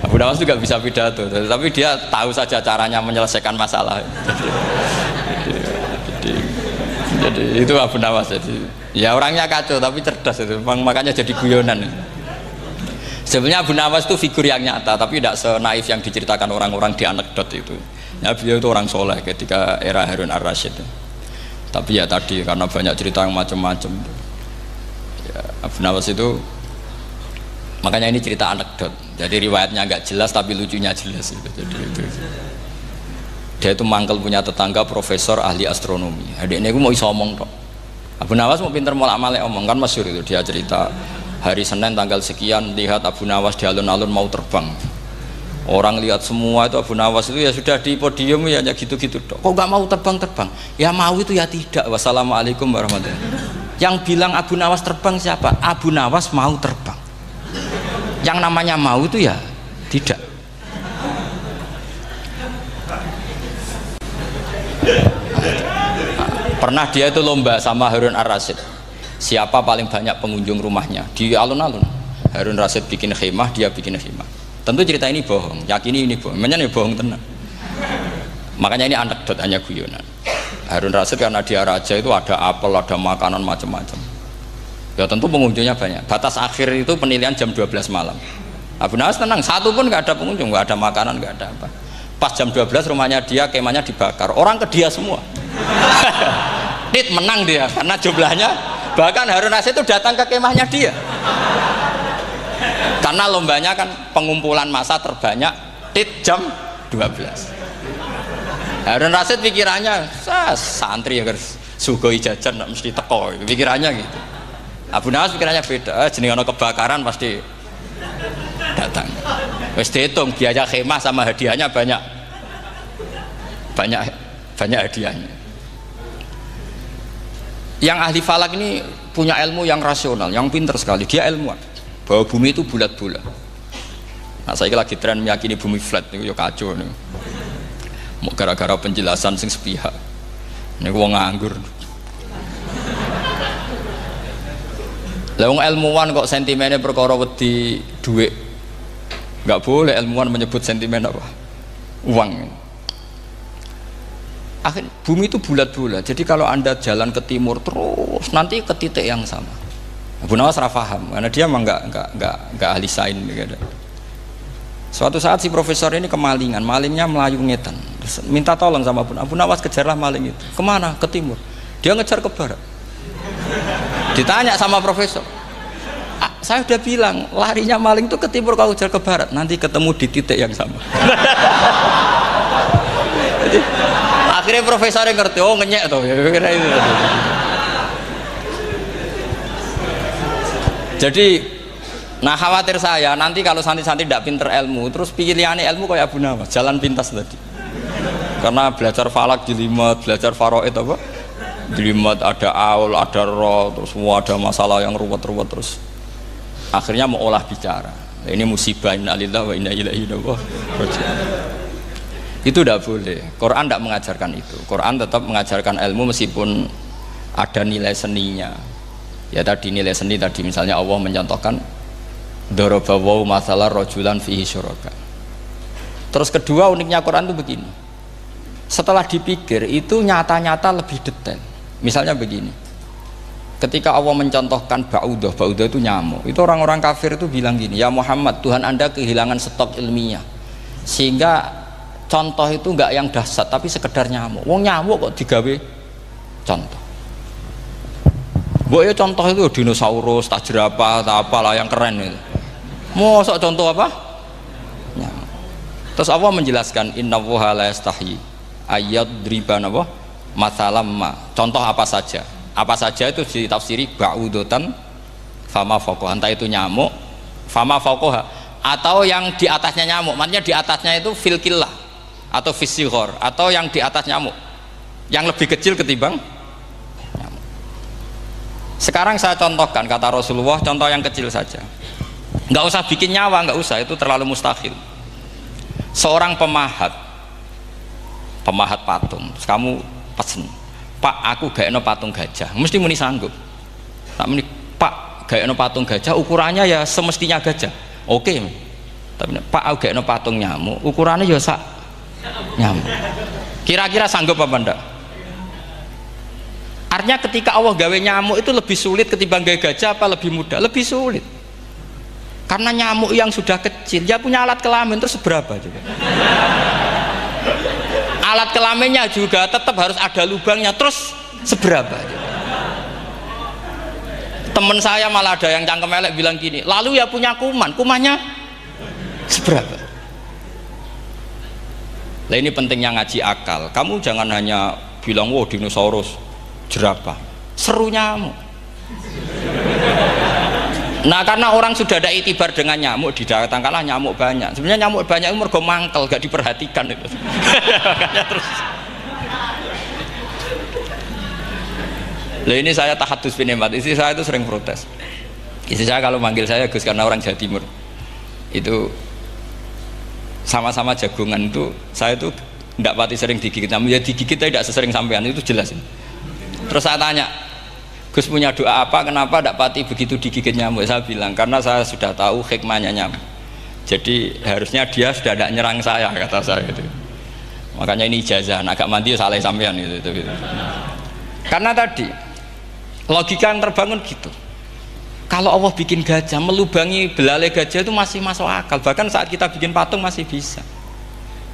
Abu Nawas juga bisa pidato, tapi dia tahu saja caranya menyelesaikan masalah. Jadi itu Abu Nawas. Jadi ya orangnya kacau tapi cerdas itu, makanya jadi guyonan. Sebenarnya Abu Nawas itu figur yang nyata, tapi tidak senaif yang diceritakan orang-orang di anekdot itu. Ya, beliau itu orang soleh ketika era Harun ar-Rasyid. Tapi ya tadi karena banyak cerita yang macam-macam. Ya, Abu Nawas itu, makanya ini cerita anekdot. Jadi riwayatnya nggak jelas tapi lucunya jelas. Jadi itu. Dia itu mangkel punya tetangga profesor ahli astronomi. Adiknya itu mau iso omong kok. Abu Nawas mau pinter molak-malik omong, kan masyhur itu, dia cerita hari Senin tanggal sekian lihat Abu Nawas di alun-alun mau terbang. Orang lihat semua itu Abu Nawas itu ya sudah di podium ya gitu-gitu dok. Kok nggak mau terbang-terbang? Ya mau itu ya tidak. Wassalamualaikum warahmatullahi wabarakatuh. Yang bilang Abu Nawas terbang siapa? Abu Nawas mau terbang. Yang namanya mau itu ya tidak. Pernah dia itu lomba sama Harun ar-Rasyid, siapa paling banyak pengunjung rumahnya di alun-alun. Harun Rasyid bikin khemah, dia bikin khemah. Tentu cerita ini bohong, yakini ini bohong, makanya ini bohong tenang. Makanya ini anekdot, hanya guyonan. Harun Rasyid karena dia raja itu ada apel, ada makanan macam-macam. Ya tentu pengunjungnya banyak. Batas akhir itu penilaian jam 12 malam. Abu Nawas tenang, satu pun nggak ada pengunjung, nggak ada makanan, nggak ada apa. Pas jam 12 rumahnya dia, kemahnya dibakar, orang ke dia semua. Tit menang dia karena jumlahnya, bahkan Harun Rasyid itu datang ke kemahnya dia karena lombanya kan pengumpulan massa terbanyak. Tit jam 12 Harun Rasyid pikirannya santri ya guys, sugoi jajan mesti teko, pikirannya gitu. Abu Nawas pikirannya beda, jeneng ana kebakaran pasti datang. Wis dihitung biaya khemah sama hadiahnya banyak hadiahnya. Yang ahli falak ini punya ilmu yang rasional, yang pinter sekali. Dia ilmuwan bahwa bumi itu bulat-bulat. Nah, saya lagi tren meyakini bumi flat, itu ya kacau nih. Mau gara-gara penjelasan sing sepihak. Ini wong nganggur. Lah wong ilmuwan kok sentimennya perkara wedi duit. Nggak boleh ilmuwan menyebut sentimen apa? Uang. Akhir bumi itu bulat-bulat. Jadi kalau Anda jalan ke timur terus nanti ke titik yang sama. Abu Nawas paham karena dia memang nggak ahli sains gitu. Suatu saat si profesor ini kemalingan, malingnya melayu ngetan. Minta tolong sama Abu Nawas, kejarlah maling itu. Kemana? Ke timur. Dia ngejar ke barat. Ditanya sama profesor, saya udah bilang larinya maling itu ke timur, kalau kejar ke barat nanti ketemu di titik yang sama. Jadi, akhirnya profesornya ngerti, oh ngenyek tuh ya, kira itu. Jadi nah khawatir saya nanti kalau santri-santri tidak pinter ilmu terus pilihannya ilmu kayak Abu Nawas, jalan pintas tadi. Karena belajar falak jelimet, belajar faraid apa jelimet, ada aul, ada roh, terus semua ada masalah yang ruwet-ruwet, terus akhirnya mau olah bicara. Ini musibah, innalillahi wa inna ilaihi raji'un. Itu tidak boleh. Quran tidak mengajarkan itu. Quran tetap mengajarkan ilmu meskipun ada nilai seninya. Ya tadi nilai seni tadi, misalnya Allah mencontohkan darabawu masalah rajulan fihi syuraka. Terus kedua uniknya Quran itu begini. Setelah dipikir itu nyata-nyata lebih detail. Misalnya begini. Ketika Allah mencontohkan ba'udah itu nyamuk. Itu orang-orang kafir itu bilang gini, ya Muhammad, Tuhan Anda kehilangan stok ilmiah. Sehingga contoh itu enggak yang dahsyat tapi sekedar nyamuk. Wong nyamuk kok digawe contoh. Mbok ya contoh itu dinosaurus, tak jerapah, tak apalah yang keren itu. Mosok contoh apa? Nyamuk. Terus Allah menjelaskan innallaha la yastahyi ayyadriba apa? Mathalam ma. Contoh apa saja? Apa saja itu ditafsiri ba'udatan fama faqaha, entah itu nyamuk fama faqaha atau yang di atasnya nyamuk, maksudnya di atasnya itu filkillah atau fisighor, atau yang di atas nyamuk yang lebih kecil ketimbang nyamuk. Sekarang saya contohkan kata Rasulullah, contoh yang kecil saja, nggak usah bikin nyawa, nggak usah, itu terlalu mustahil. Seorang pemahat patung, terus kamu pesen, Pak, aku gaekno patung gajah, mesti muni sanggup. Tak muni, Pak, gaekno patung gajah, ukurannya ya semestinya gajah, oke. Tapi Pak, aku gaekno patung nyamuk, ukurannya ya sak nyamuk. Kira-kira sanggup apa enggak? Artinya ketika Allah gawe nyamuk itu lebih sulit ketimbang gawe gajah, apa lebih mudah? Lebih sulit. Karena nyamuk yang sudah kecil, dia punya alat kelamin terus seberapa juga? Alat kelaminnya juga tetap harus ada lubangnya, terus seberapa juga? Temen saya malah ada yang cangkem elek bilang gini, lalu ya punya kuman, kumannya seberapa? Lah ini pentingnya ngaji akal. Kamu jangan hanya bilang, wow dinosaurus, jerapah, seru nyamuk. Nah karena orang sudah ada itibar dengan nyamuk, didatangkanlah nyamuk banyak. Sebenarnya nyamuk banyak itu mergo mangkel, gak diperhatikan itu. Makanya terus. Lah ini saya tahadus binemat, istri saya itu sering protes. Istri saya kalau manggil saya Gus karena orang Jawa Timur, itu sama-sama jagongan itu, saya itu tidak pati sering digigit nyamuk, ya digigit tidak sesering sampean, itu jelas. Terus saya tanya, Gus punya doa apa, kenapa tidak pati begitu digigit nyamuk? Saya bilang, karena saya sudah tahu hikmahnya nyamuk, jadi harusnya dia sudah tidak nyerang saya, kata saya itu. Makanya ini ijazah, agak mandi salah sampean gitu. Karena tadi logika yang terbangun gitu, kalau Allah bikin gajah, melubangi belalai gajah itu masih masuk akal, bahkan saat kita bikin patung masih bisa.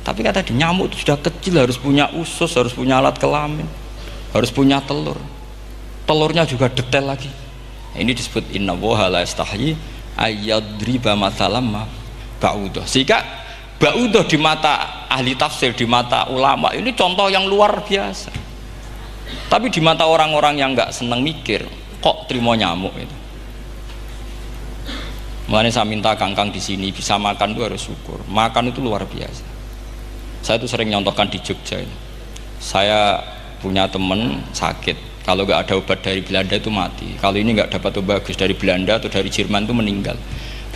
Tapi kata tadi nyamuk itu sudah kecil, harus punya usus, harus punya alat kelamin, harus punya telur, telurnya juga detail lagi. Ini disebut inna woha la yastahyi ayyadriba mathalam ma ba'udah. Sehingga ba'udah di mata ahli tafsir, di mata ulama ini contoh yang luar biasa. Tapi di mata orang-orang yang nggak seneng mikir, kok terima nyamuk itu. Makanya saya minta kangkang di sini bisa makan itu harus syukur. Makan itu luar biasa. Saya itu sering nyontohkan di Jogja ini. Saya punya temen sakit, kalau nggak ada obat dari Belanda itu mati. Kalau ini nggak dapat obat bagus dari Belanda atau dari Jerman itu meninggal.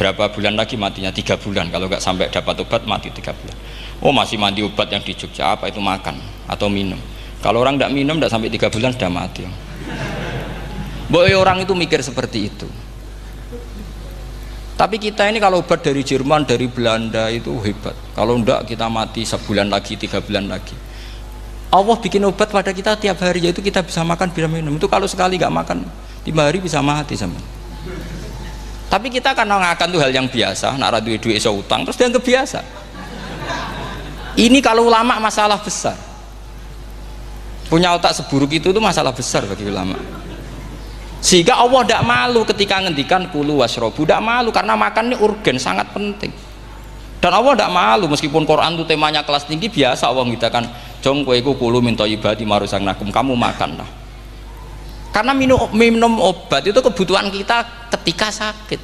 Berapa bulan lagi matinya? 3 bulan. Kalau nggak sampai dapat obat mati 3 bulan. Oh masih mandi obat yang di Jogja, apa itu makan atau minum? Kalau orang tidak minum tidak sampai 3 bulan sudah mati. Boleh orang itu mikir seperti itu. Tapi kita ini kalau obat dari Jerman, dari Belanda itu hebat. Kalau enggak kita mati sebulan lagi, 3 bulan lagi. Allah bikin obat pada kita tiap hari, yaitu kita bisa makan, bisa minum. Itu kalau sekali nggak makan 5 hari bisa mati sama. Tapi kita karena ngakan itu hal yang biasa, nak duit iso utang terus dianggap biasa. Ini kalau ulama masalah besar. Punya otak seburuk itu masalah besar bagi ulama. Sehingga Allah tidak malu ketika ngendikan kulu wasrobu, tidak malu karena makan ini urgen, sangat penting. Dan Allah tidak malu meskipun Quran itu temanya kelas tinggi, biasa Allah mengatakan jong kowe kulu minta ibadi marusang nakum, kamu makanlah. Karena minum obat itu kebutuhan kita ketika sakit.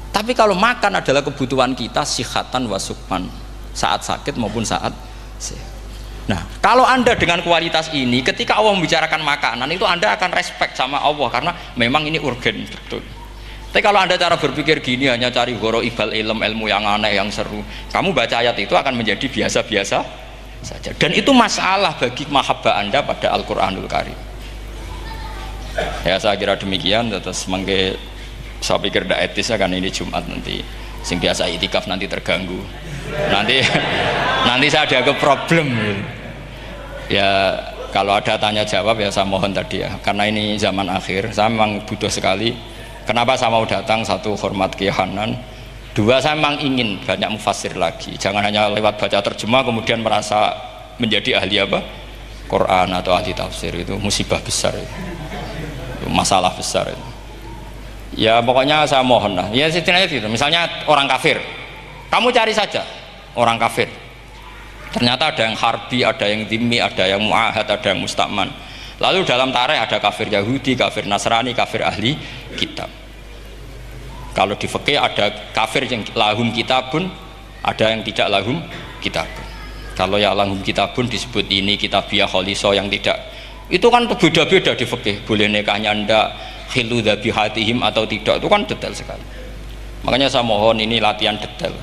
Tapi kalau makan adalah kebutuhan kita sihatan wasukman, saat sakit maupun saat sehat. Nah, kalau Anda dengan kualitas ini, ketika Allah membicarakan makanan itu Anda akan respect sama Allah karena memang ini urgen betul. Tapi kalau Anda cara berpikir gini, hanya cari goro ibal ilmu yang aneh, yang seru, kamu baca ayat itu akan menjadi biasa-biasa saja. Dan itu masalah bagi mahabbah Anda pada Al-Quranul Karim. Ya saya kira demikian. Terus saya pikir tidak etis ya, karena ini Jumat nanti sing biasa itikaf nanti terganggu. Nanti saya ada ke problem ya. Kalau ada tanya jawab ya saya mohon tadi ya, karena ini zaman akhir saya memang butuh sekali. Kenapa saya mau datang? Satu, hormat Kiai Hanan. Dua, saya memang ingin banyak mufassir lagi, jangan hanya lewat baca terjemah kemudian merasa menjadi ahli apa Quran atau ahli tafsir. Itu musibah besar itu masalah besar itu. Ya pokoknya saya mohon lah ya, setidaknya gitu. Misalnya orang kafir, kamu cari saja orang kafir, ternyata ada yang harbi, ada yang dhimmi, ada yang mu'ahad, ada yang mustakman. Lalu dalam tarikh ada kafir Yahudi, kafir Nasrani, kafir ahli kitab. Kalau di fikih ada kafir yang lahum kitabun, ada yang tidak lahum kitabun. Kalau yang lahum kitabun disebut ini kitabiah kholiso, yang tidak itu kan beda-beda di fikih, boleh nikahnya ndak, khilu dhabihatihim atau tidak, itu kan detail sekali. Makanya saya mohon ini latihan detail.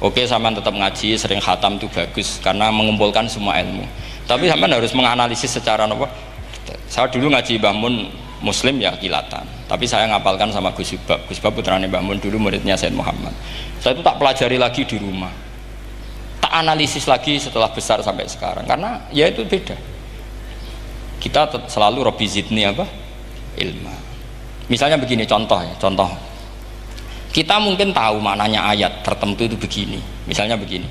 Oke, sampean tetap ngaji, sering khatam itu bagus karena mengumpulkan semua ilmu. Tapi sampean harus menganalisis secara apa? Saya dulu ngaji Mbah Mun Muslim ya kilatan. Tapi saya ngapalkan sama Gus Ibab. Gus Ibab putrane Mbah Mun, dulu muridnya Said Muhammad. Saya itu tak pelajari lagi di rumah. Tak analisis lagi setelah besar sampai sekarang karena ya itu beda. Kita selalu Rabbi zidni apa? Ilma. Misalnya begini contoh ya, contoh. Kita mungkin tahu maknanya ayat tertentu itu begini, misalnya begini,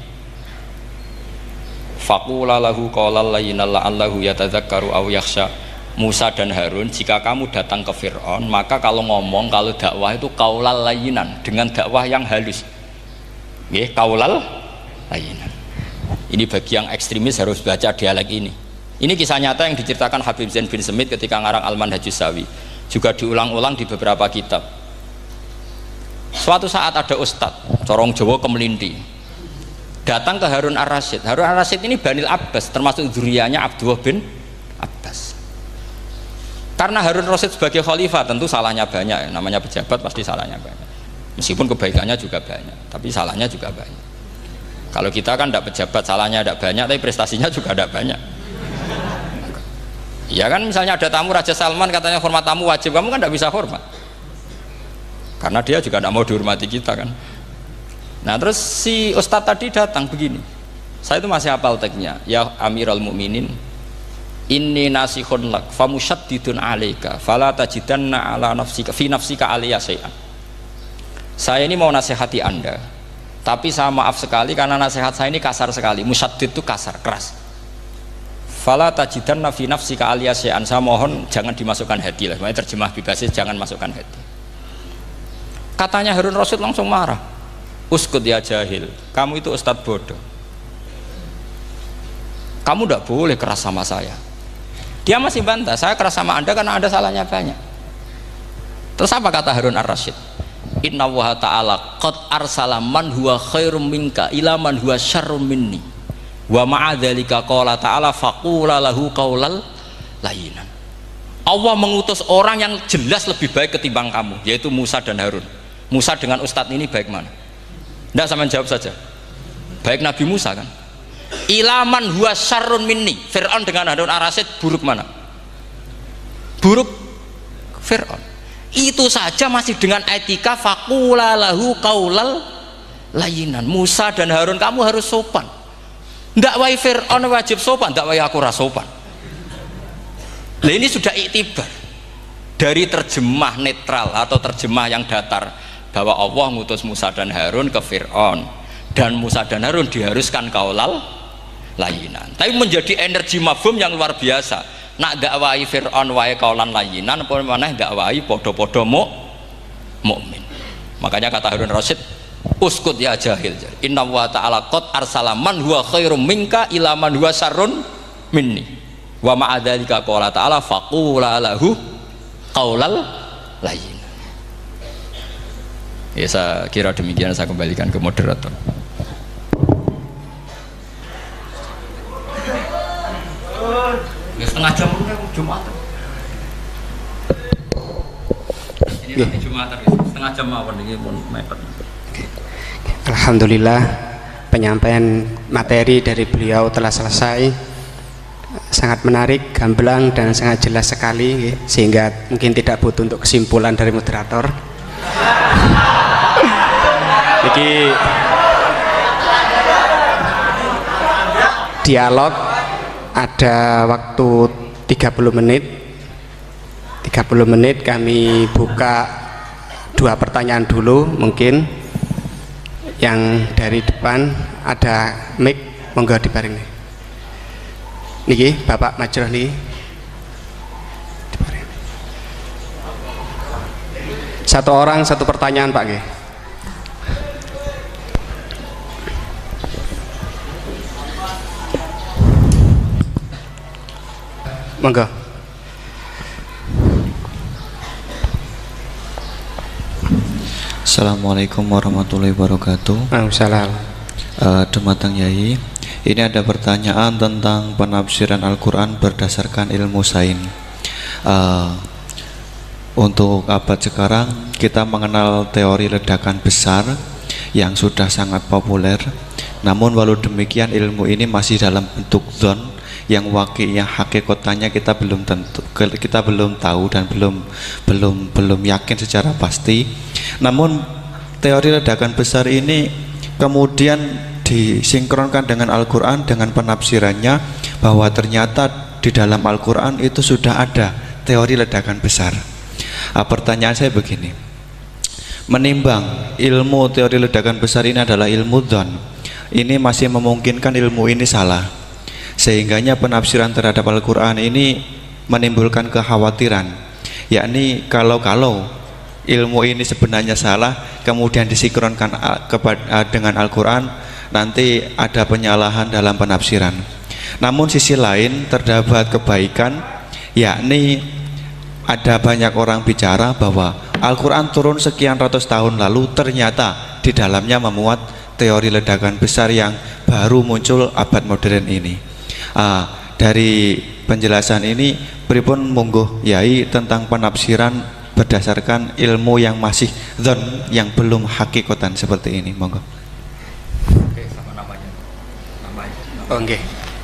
faqula lahu qawlan layyinan la'allahu yatadzakkaru aw yakhsha. Musa dan Harun, jika kamu datang ke Fir'aun, maka kalau ngomong, kalau dakwah itu qaulal layyinan, dengan dakwah yang halus. Nggih, qaulal layyinan. Ini bagi yang ekstremis harus baca dialek ini. Ini kisah nyata yang diceritakan Habib Zain bin Semit ketika ngarang Al-Manhajus Sawi, juga diulang-ulang di beberapa kitab. Suatu saat ada ustadz corong Jawa Kemelinti datang ke Harun Ar-Rasyid. Harun Ar-Rasyid ini Banil Abbas, termasuk zuriyahnya Abdullah bin Abbas. Karena Harun Ar-Rasyid sebagai khalifah tentu salahnya banyak, namanya pejabat pasti salahnya banyak, meskipun kebaikannya juga banyak, tapi salahnya juga banyak. Kalau kita kan tidak pejabat, salahnya tidak banyak, tapi prestasinya juga tidak banyak. Ya kan, misalnya ada tamu Raja Salman, katanya hormat tamu wajib, kamu kan tidak bisa hormat karena dia juga tidak mau dihormati kita kan. Nah terus si ustadz tadi datang begini, saya itu masih hafal teksnya, ya Amirul Mukminin, inni nasihun lak famusyaddidun alaika fala tajidanna ala nafsika fi nafsika aliyya syai'an. Saya ini mau nasihati Anda, tapi saya maaf sekali karena nasihat saya ini kasar sekali. Musyaddid itu kasar, keras. Fala tajidanna fi nafsika aliyya syai'an, saya mohon jangan dimasukkan hati lah, makanya terjemah bebasnya jangan masukkan hati. Katanya Harun Rasyid langsung marah, uskut ya jahil, kamu itu ustadz bodoh, kamu tidak boleh keras sama saya. Dia masih bantah, saya keras sama Anda karena Anda salahnya banyak. Terus apa kata Harun Ar-Rasyid? Inna wa ta'ala qad arsala man huwa khairum minka ila man huwa syarrum minni wa ma'adzalika qala ta'ala faqula lahu qaulal layyinan. Allah mengutus orang yang jelas lebih baik ketimbang kamu, yaitu Musa dan Harun. Musa dengan ustadz ini baik mana? Tidak, sama jawab saja. Baik Nabi Musa kan? Ilaman huwa syarrun minni. Fir'aun dengan Harun Ar-Rasyid buruk mana? Buruk Fir'aun. Itu saja masih dengan etika faqula lahu qaulal layyinan. Musa dan Harun kamu harus sopan. Ndak wae Fir'aun wajib sopan, ndak wae aku ra sopan. Nah ini sudah iktibar dari terjemah netral atau terjemah yang datar bahwa Allah ngutus Musa dan Harun ke Fir'aun dan Musa dan Harun diharuskan qaulal layyinan. Tapi menjadi energi mafhum yang luar biasa. Nak dakwai Fir'aun wae qaulan layyinan, apa maneh dakwai podo-podo mukmin. Makanya kata Harun Rasyid, uskut ya jahil. Inna wa ta'ala qad arsala man huwa khairum minka ila man huwa syarrun minni. Wa ma'adzalika qala ta'ala faqula lahu qaulal layyin. Ya saya kira demikian, saya kembalikan ke moderator. Ya, setengah jam Jumat. Ini nanti Jumat setengah jam mawon iki pun mepet. Alhamdulillah penyampaian materi dari beliau telah selesai, sangat menarik, gamblang dan sangat jelas sekali, sehingga mungkin tidak butuh untuk kesimpulan dari moderator. Jadi dialog ada waktu 30 menit. 30 menit kami buka 2 pertanyaan dulu, mungkin yang dari depan ada mic, monggo diparing nih. Niki Bapak Majroh nih. Satu orang satu pertanyaan Pak nggih. Monggo. Assalamualaikum warahmatullahi wabarakatuh. Waalaikumsalam. Dumateng Yai, ini ada pertanyaan tentang penafsiran Al-Quran berdasarkan ilmu sains. Untuk abad sekarang kita mengenal teori ledakan besar yang sudah sangat populer. Namun walau demikian ilmu ini masih dalam bentuk zon yang wakilnya hakikatnya kita belum tahu dan belum yakin secara pasti. Namun teori ledakan besar ini kemudian disinkronkan dengan Al-Quran dengan penafsirannya bahwa ternyata di dalam Al-Quran itu sudah ada teori ledakan besar. Pertanyaan saya begini, menimbang ilmu teori ledakan besar ini adalah ilmu dzon, ini masih memungkinkan ilmu ini salah, sehingganya penafsiran terhadap Al-Quran ini menimbulkan kekhawatiran, yakni kalau ilmu ini sebenarnya salah kemudian disinkronkan dengan Al-Quran, nanti ada penyalahan dalam penafsiran. Namun sisi lain terdapat kebaikan, yakni ada banyak orang bicara bahwa Al-Quran turun sekian ratus tahun lalu, ternyata di dalamnya memuat teori ledakan besar yang baru muncul abad modern ini. Dari penjelasan ini pripun monggo Yai tentang penafsiran berdasarkan ilmu yang masih dzon, yang belum hakikatan seperti ini, monggo. Oke, sama namanya. Oke.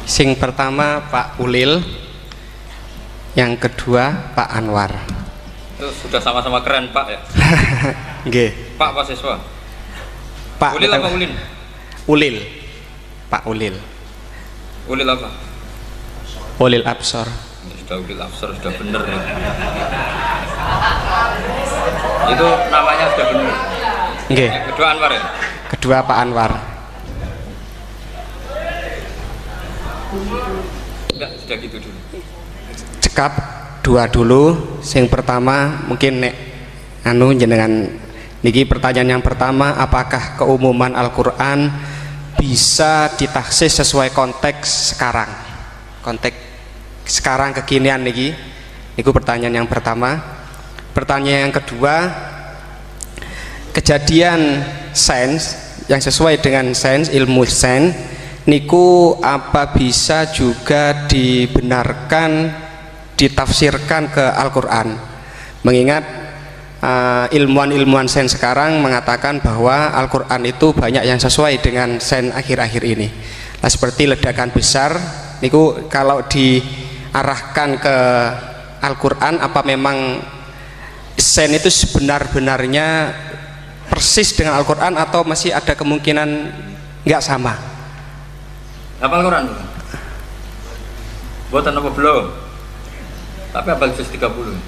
Sing pertama Pak Ulil, yang kedua Pak Anwar. Itu sudah sama-sama keren Pak ya. Nggih. Pak apa siswa? Pak Ulil apa Ulin? Ulil. Pak Ulil. Ulil apa? Ulil Absor. Sudah Ulil Absor, sudah bener ya. Itu namanya sudah benar. Nggih. Yang kedua Anwar ya? Kedua Pak Anwar. Enggak, sudah gitu dulu. Cekap dua dulu. Sing pertama mungkin nek jenengan niki pertanyaan yang pertama, apakah keumuman Al-Qur'an bisa ditaksis sesuai konteks sekarang? Konteks sekarang kekinian niki. Niku pertanyaan yang pertama. Pertanyaan yang kedua, kejadian sains yang sesuai dengan sains, ilmu sains niku apa bisa juga dibenarkan, ditafsirkan ke Al-Quran? Mengingat ilmuwan-ilmuwan sains sekarang mengatakan bahwa Al-Quran itu banyak yang sesuai dengan sains akhir-akhir ini. Nah, seperti ledakan besar niku kalau diarahkan ke Al-Quran, apa memang sains itu sebenar-benarnya persis dengan Al-Quran atau masih ada kemungkinan nggak sama? Hafal Quran? Buatan apa belum? Tapi hafal juz 30.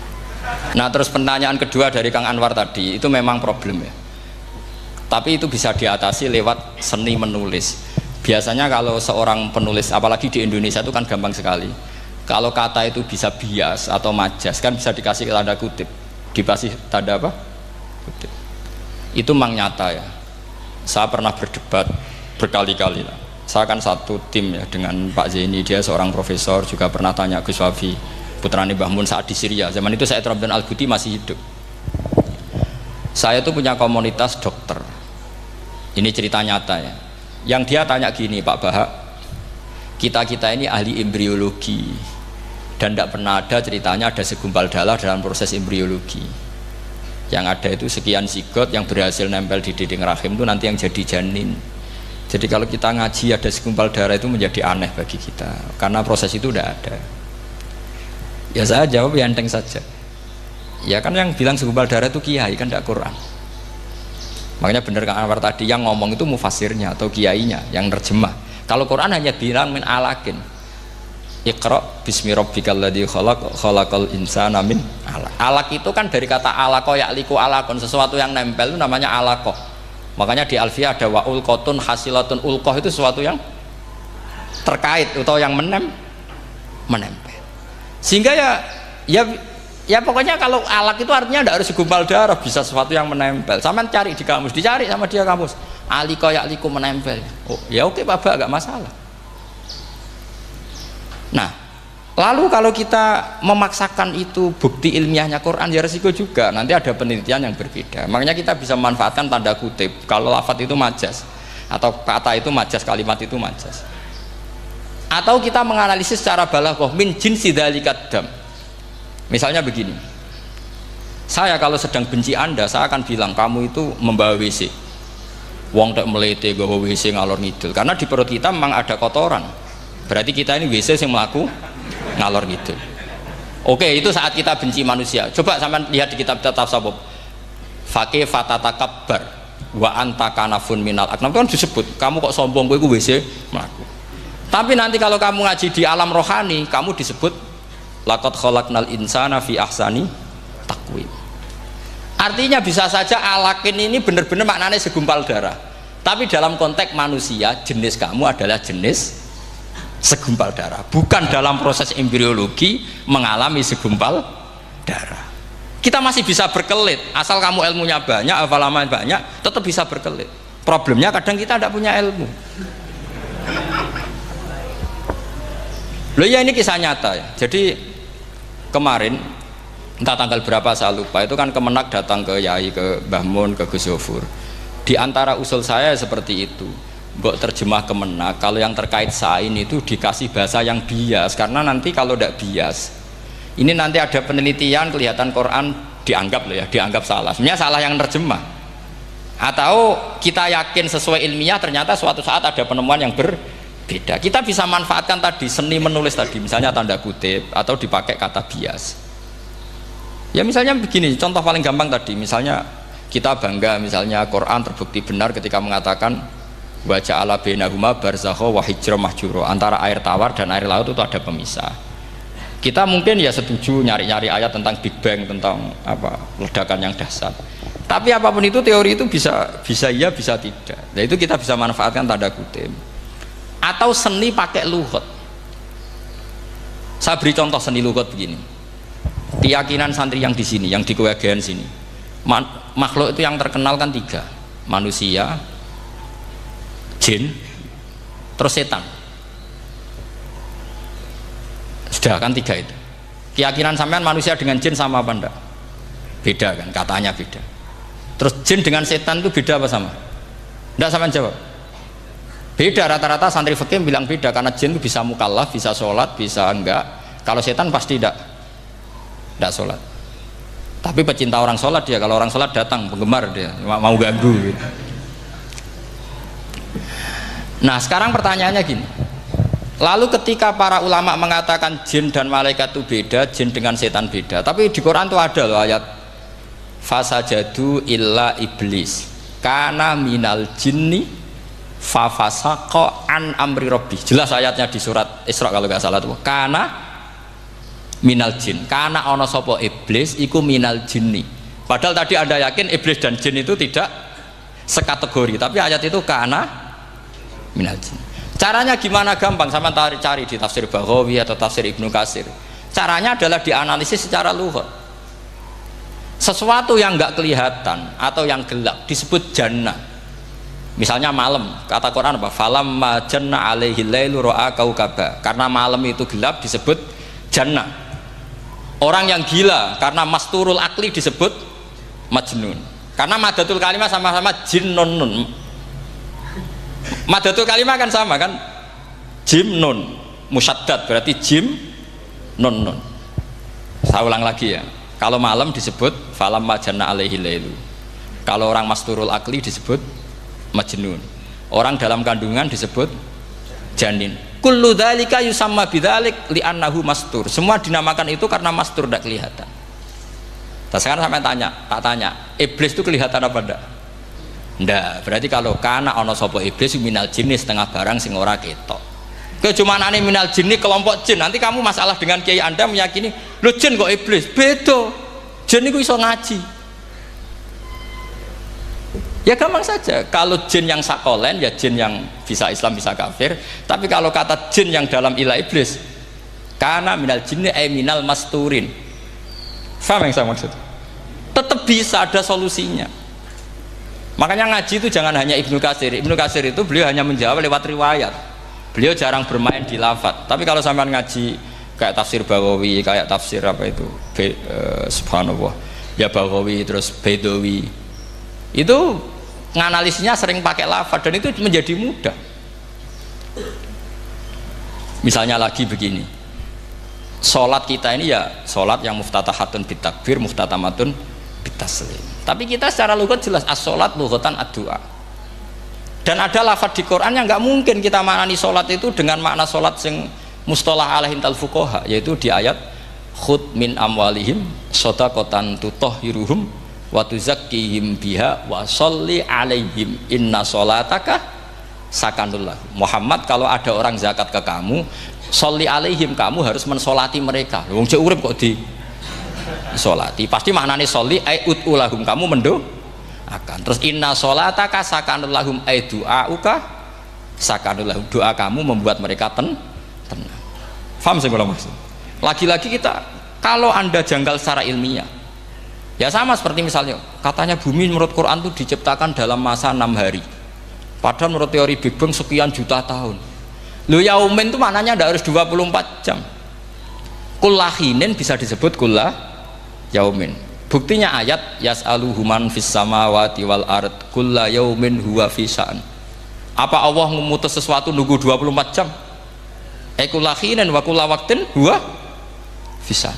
Nah, terus pertanyaan kedua dari Kang Anwar tadi itu memang problem ya. Tapi itu bisa diatasi lewat seni menulis. Biasanya kalau seorang penulis, apalagi di Indonesia itu kan gampang sekali. Kalau kata itu bisa bias atau majas kan bisa dikasih tanda kutip. Dikasih tanda apa? Kutip. Itu memang nyata ya. Saya pernah berdebat berkali-kali lah. Saya kan satu tim ya dengan Pak Zaini, dia seorang profesor, juga pernah tanya Gus Wafi, putrane Mbah Mun saat di Syria. Zaman itu Said Ramdan Al-Ghouti masih hidup. Saya itu punya komunitas dokter. Ini cerita nyata ya. Yang dia tanya gini, Pak Bahak, kita-kita ini ahli embriologi dan tidak pernah ada ceritanya ada segumpal darah dalam proses embriologi. Yang ada itu sekian zigot yang berhasil nempel di dinding rahim itu nanti yang jadi janin. Jadi kalau kita ngaji ada segumpal darah itu menjadi aneh bagi kita karena proses itu tidak ada. Ya saya jawab ya enteng saja. Ya kan yang bilang segumpal darah itu kiai kan tidak Quran. Makanya benar Kang Anwar tadi yang ngomong itu mufasirnya atau kiainya yang terjemah. Kalau Quran hanya bilang min alakin. Iqra bismi rabbikal ladzi khalaq khalaqal insana min alaq. Alaq itu kan dari kata alaqa ya'liku alaqon, sesuatu yang nempel itu namanya alaqah. Makanya di Alfiyah ada wa ulqatun hasilatun, ulqah itu sesuatu yang terkait atau yang menempel. Sehingga ya pokoknya kalau alaq itu artinya tidak harus segumpal darah, bisa sesuatu yang menempel. Sama cari di kamus, dicari sama dia kamus. Alika ya'liku menempel. Oh, ya oke Pak Bak, enggak masalah. Nah, lalu kalau kita memaksakan itu bukti ilmiahnya Quran ya resiko juga, nanti ada penelitian yang berbeda. Makanya kita bisa memanfaatkan tanda kutip kalau lafadz itu majas atau kata itu majas, kalimat itu majas. Atau kita menganalisis secara balaghah min jinsi dzalikat dam. Misalnya begini, saya kalau sedang benci Anda, saya akan bilang kamu itu membawa WC. Wong tak melete gawa WC ngalor ngidul, karena di perut kita memang ada kotoran. Berarti kita ini WC yang melaku ngalor ngidul. Oke, itu saat kita benci manusia. Coba sampean lihat di kitab tasawuf. Faqih fatatakabbar wa anta kanafun minal aknam, kan disebut kamu kok sombong kowe iku WC melaku. Tapi nanti kalau kamu ngaji di alam rohani, kamu disebut laqad khalaqnal insana fi ahsani taqwim. Artinya bisa saja alakin ini benar-benar maknanya segumpal darah, tapi dalam konteks manusia jenis kamu adalah jenis segumpal darah, bukan dalam proses embriologi mengalami segumpal darah. Kita masih bisa berkelit, asal kamu ilmunya banyak, hafalaman banyak, tetap bisa berkelit. Problemnya kadang kita tidak punya ilmu. Loh ya, ini kisah nyata ya. Jadi kemarin entah tanggal berapa saya lupa, itu kan Kemenak datang ke Yai, ke Mbah Mun, ke Gus Yofur. Di antara usul saya seperti itu, mbok terjemah Kemenak, kalau yang terkait sain itu dikasih bahasa yang bias, karena nanti kalau tidak bias, ini nanti ada penelitian kelihatan Quran dianggap loh ya, dianggap salah. Sebenarnya salah yang terjemah. Atau kita yakin sesuai ilmiah, ternyata suatu saat ada penemuan yang berbeda. Kita bisa manfaatkan tadi seni menulis tadi, misalnya tanda kutip atau dipakai kata bias. Ya misalnya begini, contoh paling gampang tadi, misalnya kita bangga misalnya Quran terbukti benar ketika mengatakan wa ja'ala bainahuma barzakha wa hijra mahjura, antara air tawar dan air laut itu ada pemisah. Kita mungkin ya setuju nyari-nyari ayat tentang Big Bang, tentang apa ledakan yang dahsyat. Tapi apapun itu teori itu bisa iya bisa tidak. Nah itu kita bisa manfaatkan tanda kutip. Atau seni pakai lughat. Saya beri contoh seni lughat begini. Keyakinan santri yang di sini, yang di kewagian sini, makhluk itu yang terkenal kan 3, manusia, jin, terus setan. Sudah kan 3 itu. Keyakinan sampean manusia dengan jin sama apa enggak? Beda kan, katanya beda. Terus jin dengan setan itu beda apa sama? Enggak, sampean jawab. Beda, rata-rata santri fikih bilang beda, karena jin itu bisa mukallaf, bisa sholat, bisa enggak. Kalau setan pasti enggak sholat. Tapi pecinta orang sholat dia, kalau orang sholat datang, penggemar dia, mau ganggu gitu. Nah sekarang pertanyaannya gini, lalu ketika para ulama mengatakan jin dan malaikat itu beda, jin dengan setan beda, tapi di Quran itu ada loh ayat fasajadu illa iblis kana minal jinni fafasaqa an amri rabbi. Jelas ayatnya di surat Isra kalau nggak salah tuh, kana minal jin, karena ono sopo iblis iku minal jinni. Padahal tadi Anda yakin iblis dan jin itu tidak sekategori, tapi ayat itu karena minal jin. Caranya gimana? Gampang, sama cari di tafsir Baghawi atau tafsir Ibnu Katsir. Caranya adalah dianalisis secara lughat. Sesuatu yang nggak kelihatan atau yang gelap disebut jannah. Misalnya malam, kata Quran apa? Falamma janna alaihi lailu ra'a kaukaba. Karena malam itu gelap disebut jannah. Orang yang gila karena masturul akli disebut majnun. Karena madatul kalimah sama-sama jinnun. Madatul kalimah kan sama kan? Jim nun musyaddad berarti jim nun nun. Saya ulang lagi ya. Kalau malam disebut falam majana alaihi lailu. Kalau orang masturul akli disebut majnun. Orang dalam kandungan disebut janin. Kullu dzalika yusamma bidzalik li'annahu mastur. Semua dinamakan itu karena mastur, tidak kelihatan. Nah, sekarang sampai tak tanya, iblis itu kelihatan apa enggak? Enggak. Berarti kalau kana ana sapa iblis minal jinni setengah barang sing ora ketok. Kecumanane minal jinni kelompok jin. Nanti kamu masalah dengan kiai Anda meyakini, "Lho jin kok iblis?" Beda. Jin niku iso ngaji. Ya gampang saja, kalau jin yang sakolen ya jin yang bisa Islam bisa kafir. Tapi kalau kata jin yang dalam ilah iblis, karena minal jinni ay minal masturin. Faham yang saya maksud? Tetap bisa ada solusinya. Makanya ngaji itu jangan hanya Ibnu Katsir. Ibnu Katsir itu beliau hanya menjawab lewat riwayat. Beliau jarang bermain di lafadz. Tapi kalau sampean ngaji kayak tafsir Baghawi, kayak tafsir apa itu, subhanallah, ya Baghawi terus Bedawi, itu nganalisnya sering pakai lafadz dan itu menjadi mudah. Misalnya lagi begini, sholat kita ini ya sholat yang muftatahatun bitakbir, muftatamatun bitaslim. Tapi kita secara lughat jelas as-sholat lughatan ad-du'a. Dan ada lafadz di Quran yang nggak mungkin kita maknani sholat itu dengan makna sholat yang mustalah alaihim tal fuqaha, yaitu di ayat khud min amwalihim shadaqatan tutahhiruhum wa tuzakkihim biha wa sholli alaihim inna sholataka sakanullah. Muhammad, kalau ada orang zakat ke kamu, sholli alaihim, kamu harus mensolati mereka. Wong cek urip kok sholati. Pasti maknane sholli ai ud'ulahum, kamu mendoakan. Terus inna sholataka sakanul lahum ai du'auka sakanul lahum, doa kamu membuat mereka tenang. Paham sih kalau maksud? Lagi-lagi kita, kalau anda janggal secara ilmiah, ya sama seperti misalnya katanya bumi menurut Quran itu diciptakan dalam masa 6 hari, padahal menurut teori Big Bang sekian juta tahun. Lo yaumin itu maknanya tidak harus 24 jam. Kullahinin bisa disebut kullah yaumin. Buktinya ayat yas'aluhu man fis samawati wal ard kulla yaumin huwa fi sya'an. Apa Allah memutus sesuatu nunggu 24 jam? Kullahinin wa kulla waqtin huwa fi sya'an.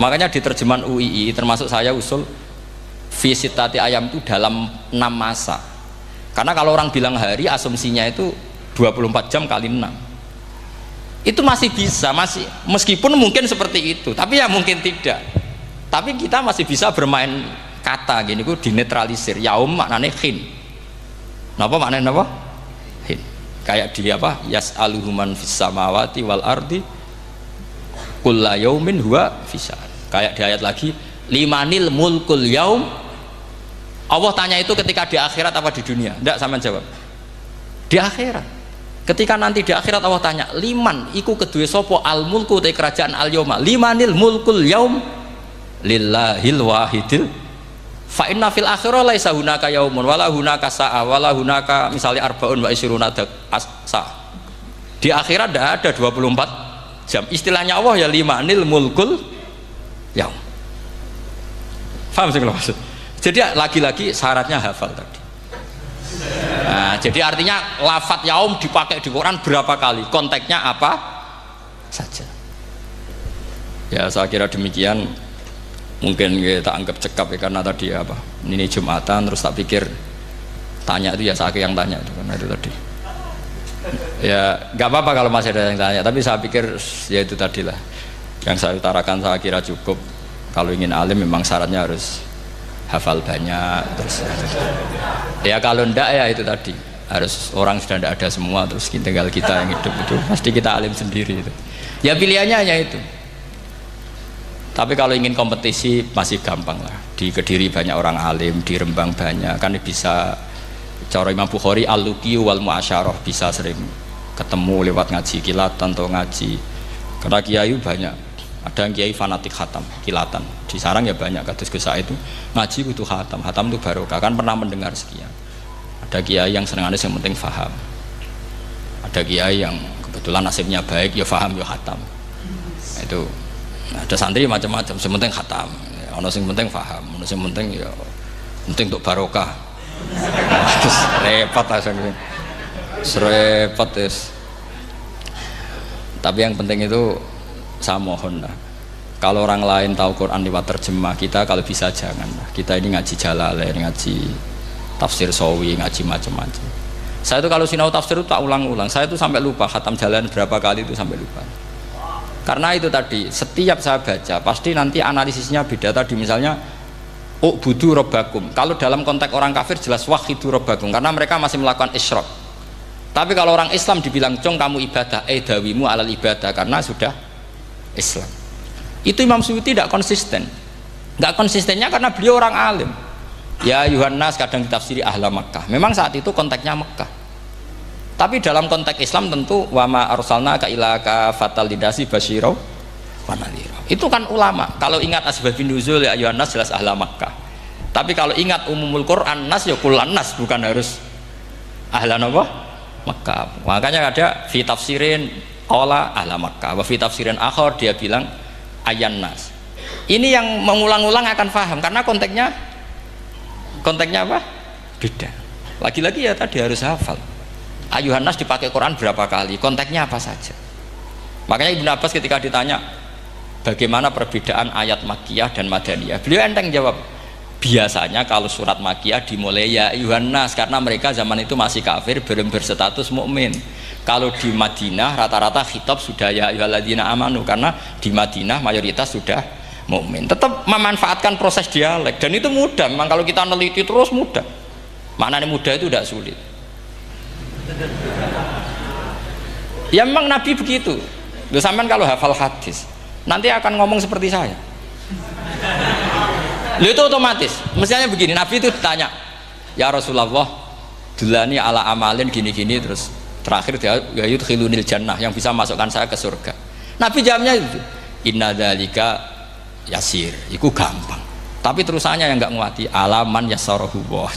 Makanya di terjemahan UII termasuk saya usul fi sittati ayam itu dalam 6 masa. Karena kalau orang bilang hari asumsinya itu 24 jam kali 6. Itu masih bisa, masih meskipun mungkin seperti itu, tapi ya mungkin tidak. Tapi kita masih bisa bermain kata gini, ku dinetralisir. Yaum maknanya khin. Napa maknanya napa? Khin. Kayak di apa? Yas'aluhu man fis samawati wal ardi kulla yaumin huwa fi sya'an. Kayak di ayat lagi, limanil mulkul yaum. Allah tanya itu ketika di akhirat apa di dunia? Enggak, sampean jawab. Di akhirat. Ketika nanti di akhirat Allah tanya, liman iku kedue sapa al mulku te kerajaan al yauma, limanil mulkul yaum lillahil wahidil. Fa inna fil akhirah laisa hunaka yaumun wala hunaka sa'a wala hunaka misalnya arbaun wa isyruna sa. Di akhirat tidak ada 24 jam. Istilahnya Allah ya limanil mulkul yaum. Paham sih kalau maksud? Jadi lagi-lagi syaratnya hafal tadi. Nah, jadi artinya lafadz yaum dipakai di Quran berapa kali, konteksnya apa saja. Ya saya kira demikian. Mungkin kita anggap cekap ya, karena tadi apa, ini Jumatan terus tak pikir tanya itu ya saya yang tanya itu, karena itu tadi ya nggak apa-apa kalau masih ada yang tanya, tapi saya pikir ya itu tadilah yang saya utarakan, saya kira cukup. Kalau ingin alim memang syaratnya harus hafal banyak, terus ya kalau ndak ya itu tadi harus orang sudah ndak ada semua, terus tinggal kita yang hidup itu pasti kita alim sendiri itu. Ya pilihannya hanya itu. Tapi kalau ingin kompetisi masih gampang lah. Di Kediri banyak orang alim, di Rembang banyak, kan bisa. Cara Imam Bukhari al-luqi wal mu'asyarah, bisa sering ketemu lewat ngaji kilatan atau ngaji. Karena kiai banyak. Ada yang kiai fanatik khatam, kilatan. Di sarang ya banyak, kados Gus Said itu ngaji butuh khatam. Khatam itu barokah, kan pernah mendengar sekian. Ada kiai yang senangannya yang penting faham. Ada kiai yang kebetulan nasibnya baik, ya faham ya khatam. Itu ada santri macam-macam, sementing khatam, ono sing penting faham, ono sing penting ya penting untuk barokah. Terus repot asane. Repot terus. Tapi yang penting itu saya mohon lah. Kalau orang lain tahu Quran lewat terjemah, kita kalau bisa jangan lah. Kita ini ngaji Jalalain, ngaji tafsir Sawi, ngaji macam-macam. Saya itu kalau sinau tafsir itu tak ulang-ulang. Saya itu sampai lupa khatam Jalalain berapa kali itu sampai lupa. Karena itu tadi, setiap saya baca pasti nanti analisisnya beda. Tadi misalnya u'budu robbakum, kalau dalam konteks orang kafir jelas wahidu robbakum, karena mereka masih melakukan isyrak. Tapi kalau orang Islam dibilang cong kamu ibadah, dawimu alal ibadah, karena sudah Islam. Itu Imam Suyuti tidak konsisten. Nggak konsistennya karena beliau orang alim. Ya Yuhannas kadang ditafsiri ahla Makkah, memang saat itu konteksnya Makkah. Tapi dalam konteks Islam tentu wama arsalnaka illa kafatal lidasi basyira wa nadhira. Itu kan ulama. Kalau ingat asbabun nuzul ya ayuhan nas jelas ahla Makkah. Tapi kalau ingat umumul Quran nas ya kullan nas, bukan harus ahla napa? Makkah. Makanya ada fi tafsirin qala ahla Makkah, wa fi tafsirin akhar dia bilang ayyan nas. Ini yang mengulang-ulang akan paham karena konteksnya apa? Beda. Lagi-lagi ya tadi harus hafal. Ayuhan nas dipakai Quran berapa kali, konteksnya apa saja. Makanya Ibnu Abbas ketika ditanya bagaimana perbedaan ayat Makkiyah dan Madaniyah, beliau enteng jawab, biasanya kalau surat Makkiyah dimulai ya ayuhan nas karena mereka zaman itu masih kafir, belum berstatus mukmin. Kalau di Madinah rata-rata khitab sudah ya ayyuhalladzina amanu, karena di Madinah mayoritas sudah mukmin. Tetap memanfaatkan proses dialek dan itu mudah. Memang kalau kita neliti terus mudah. Maknanya mudah itu tidak sulit. Ya memang Nabi begitu. Loh, sampean kalau hafal hadis nanti akan ngomong seperti saya. Lalu itu otomatis. Misalnya begini, Nabi itu ditanya, ya Rasulullah, dulani ala amalin gini-gini, terus terakhir dia ya yudkhilunil jannah, yang bisa masukkan saya ke surga. Nabi jawabnya itu, inna dzalika yasir, itu gampang. Tapi terusannya yang nggak nguati, alaman yassarahu wah.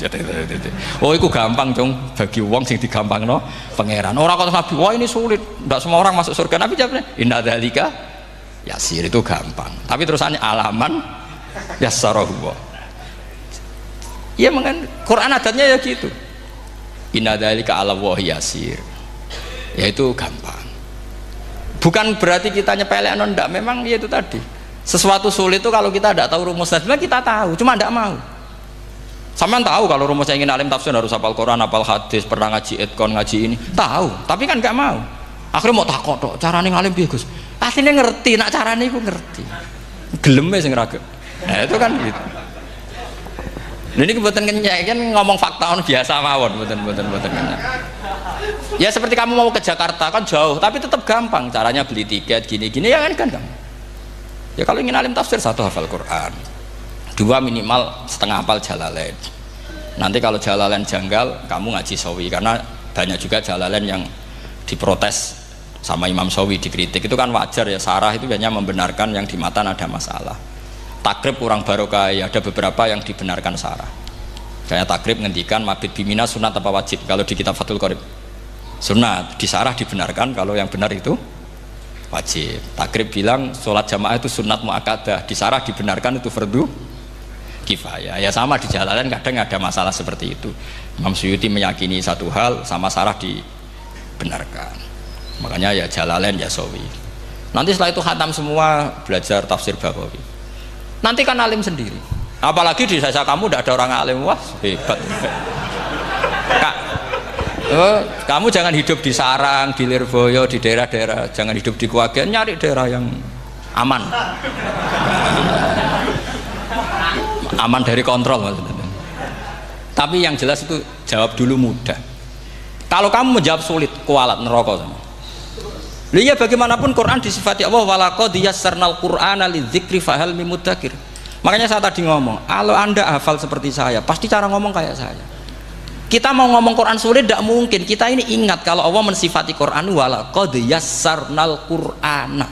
Oh, itu gampang dong bagi wong sing digampangno pangeran. Orang kata Nabi, wah ini sulit, tidak semua orang masuk surga. Nabi jawabnya, inna dzalika yasir, itu gampang. Tapi terusannya alaman yassarahu wah. Iya, Quran adatnya ya gitu. Inna dzalika ala wahi yasir. Ya itu gampang. Bukan berarti kita nyepelek, ndak, memang ya itu tadi. Sesuatu sulit itu kalau kita tidak tahu rumusnya, kita tahu, cuma tidak mau. Sampean tahu kalau rumusnya ingin alim tafsir harus hafal Quran, hafal hadis, pernah ngaji etkon, ngaji ini, tahu, tapi kan nggak mau. Akhirnya mau takut dok, caranya ngalim piye Gus? Aslinya ngerti, nak caranya aku ngerti. Gelemnya sing raga. Nah itu kan gitu. Ini kebetulan kenyek kan ngomong fakta on biasa mawon, betul kenyek. Ya seperti kamu mau ke Jakarta kan jauh, tapi tetap gampang. Caranya beli tiket gini-gini ya kan gampang. Ya kalau ingin alim tafsir, 1 hafal Quran, 2 minimal setengah hafal Jalalain. Nanti kalau Jalalain janggal, kamu ngaji Sawi, karena banyak juga Jalalain yang diprotes sama Imam Sawi, dikritik, itu kan wajar ya. Sarah itu hanya membenarkan yang di matan ada masalah. Takrib kurang barokah, ya ada beberapa yang dibenarkan Sarah. Kayak takrib ngendikan mabit bimina sunat apa wajib, kalau di kitab Fathul Qorib sunat, di Sarah dibenarkan kalau yang benar itu wajib. Takrib bilang sholat jamaah itu sunat muakkadah, di Sarah dibenarkan itu fardu kifayah. Ya sama di Jalalain kadang ada masalah seperti itu. Imam Suyuti meyakini satu hal, sama Sarah dibenarkan. Makanya ya Jalalain ya Sawi. Nanti setelah itu khatam semua, belajar tafsir Baghawi. Nanti kan alim sendiri. Apalagi di desa kamu tidak ada orang alim, wah hebat. Kak, kamu jangan hidup di sarang, di Lirboyo, di daerah-daerah, jangan hidup di Kuagen, nyari daerah yang aman, aman dari kontrol maksudnya. Tapi yang jelas itu jawab dulu mudah. Kalau kamu menjawab sulit, kualat neraka sama. Lihat bagaimanapun Quran disifati Allah walaqad yassarnal Qur'ana lidzikri fahal mim mudzakir. Makanya saya tadi ngomong, kalau Anda hafal seperti saya, pasti cara ngomong kayak saya. Kita mau ngomong Quran sulit tidak mungkin. Kita ini ingat kalau Allah mensifati Quran walaqad yassarnal Qur'ana.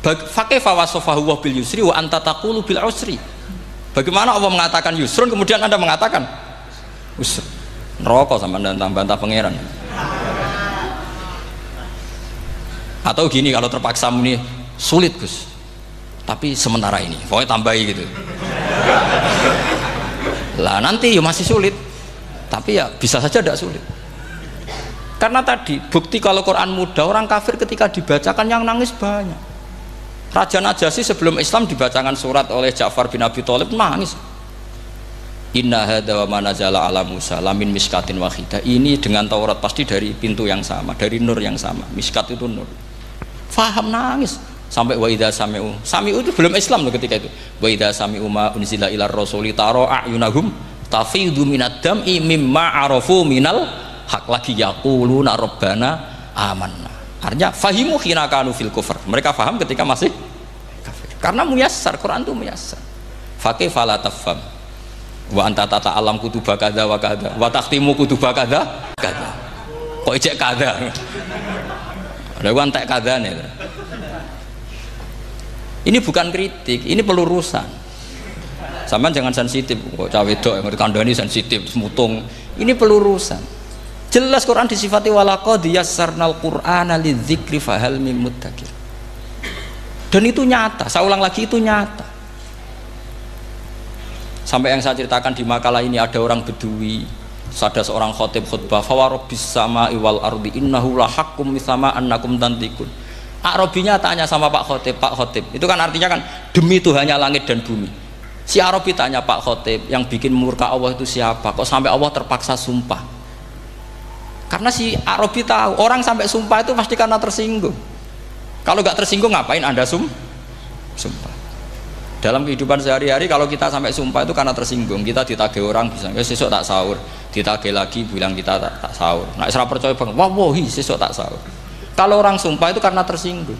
Fakaifa wasafahu wa bil yusri wa anta taqulu bil usri. Bagaimana Allah mengatakan yusrun kemudian Anda mengatakan usr. Neraka sama bantah pangeran. Atau gini, kalau terpaksa ini sulit Gus, tapi sementara ini pokoknya tambahi gitu lah, nanti ya masih sulit, tapi ya bisa saja tidak sulit. Karena tadi bukti kalau Quran mudah, orang kafir ketika dibacakan yang nangis banyak. Raja Najasyi sebelum Islam dibacakan surat oleh Ja'far bin Abi Thalib, nangis. Inna hadza wa manazala ala Musa lamin miskatin wahidah. Ini dengan Taurat pasti dari pintu yang sama, dari nur yang sama. Miskat itu nur. Faham, nangis. Sampai wa idza sami'u. Sami'u itu belum Islam loh ketika itu. Wa idza sami'u ma unzila ilar rasuli tara a'yunahum tafidu minad dam'i mimma arafu minal haq, lagi yaquluna rabbana amanna. Artinya fahimu khina kanu fil kufr. Mereka faham ketika masih kafir. Karena muyassar, Quran itu muyassar. Fakaifa la tafham. Wa anta tata alam kutuba kadza wa kadza wa takhtimu kutuba kadza kadza. Kok ijek kadza. Ada wan tek kadzane. Ini bukan kritik, ini pelurusan. Sampeyan jangan sensitif, kok cah wedok yang kandhani sensitif mutung. Ini pelurusan. Jelas Quran disifati walaqad yassarnal Qur'ana lidzikri fahal mim mudzakir. Dan itu nyata, saya ulang lagi, itu nyata. Sampai yang saya ceritakan di makalah ini, ada orang Bedui, ada seorang khotib khutbah, fawarabbis sama'i wal ardi innahu lahaqqum mithama annakum tantikun. Arabinya tanya sama Pak Khotib, itu kan artinya kan demi Tuhannya langit dan bumi. Si Arabi tanya Pak Khotib, yang bikin murka Allah itu siapa? Kok sampai Allah terpaksa sumpah? Karena si Arabi tahu orang sampai sumpah itu pasti karena tersinggung. Kalau nggak tersinggung ngapain Anda sumpah? Dalam kehidupan sehari-hari kalau kita sampai sumpah itu karena tersinggung. Kita ditagih orang bisa sesuk tak sahur, ditagih lagi bilang kita tak sahur. Nah, serap percaya bang, wah sesuk tak sahur. Kalau orang sumpah itu karena tersinggung.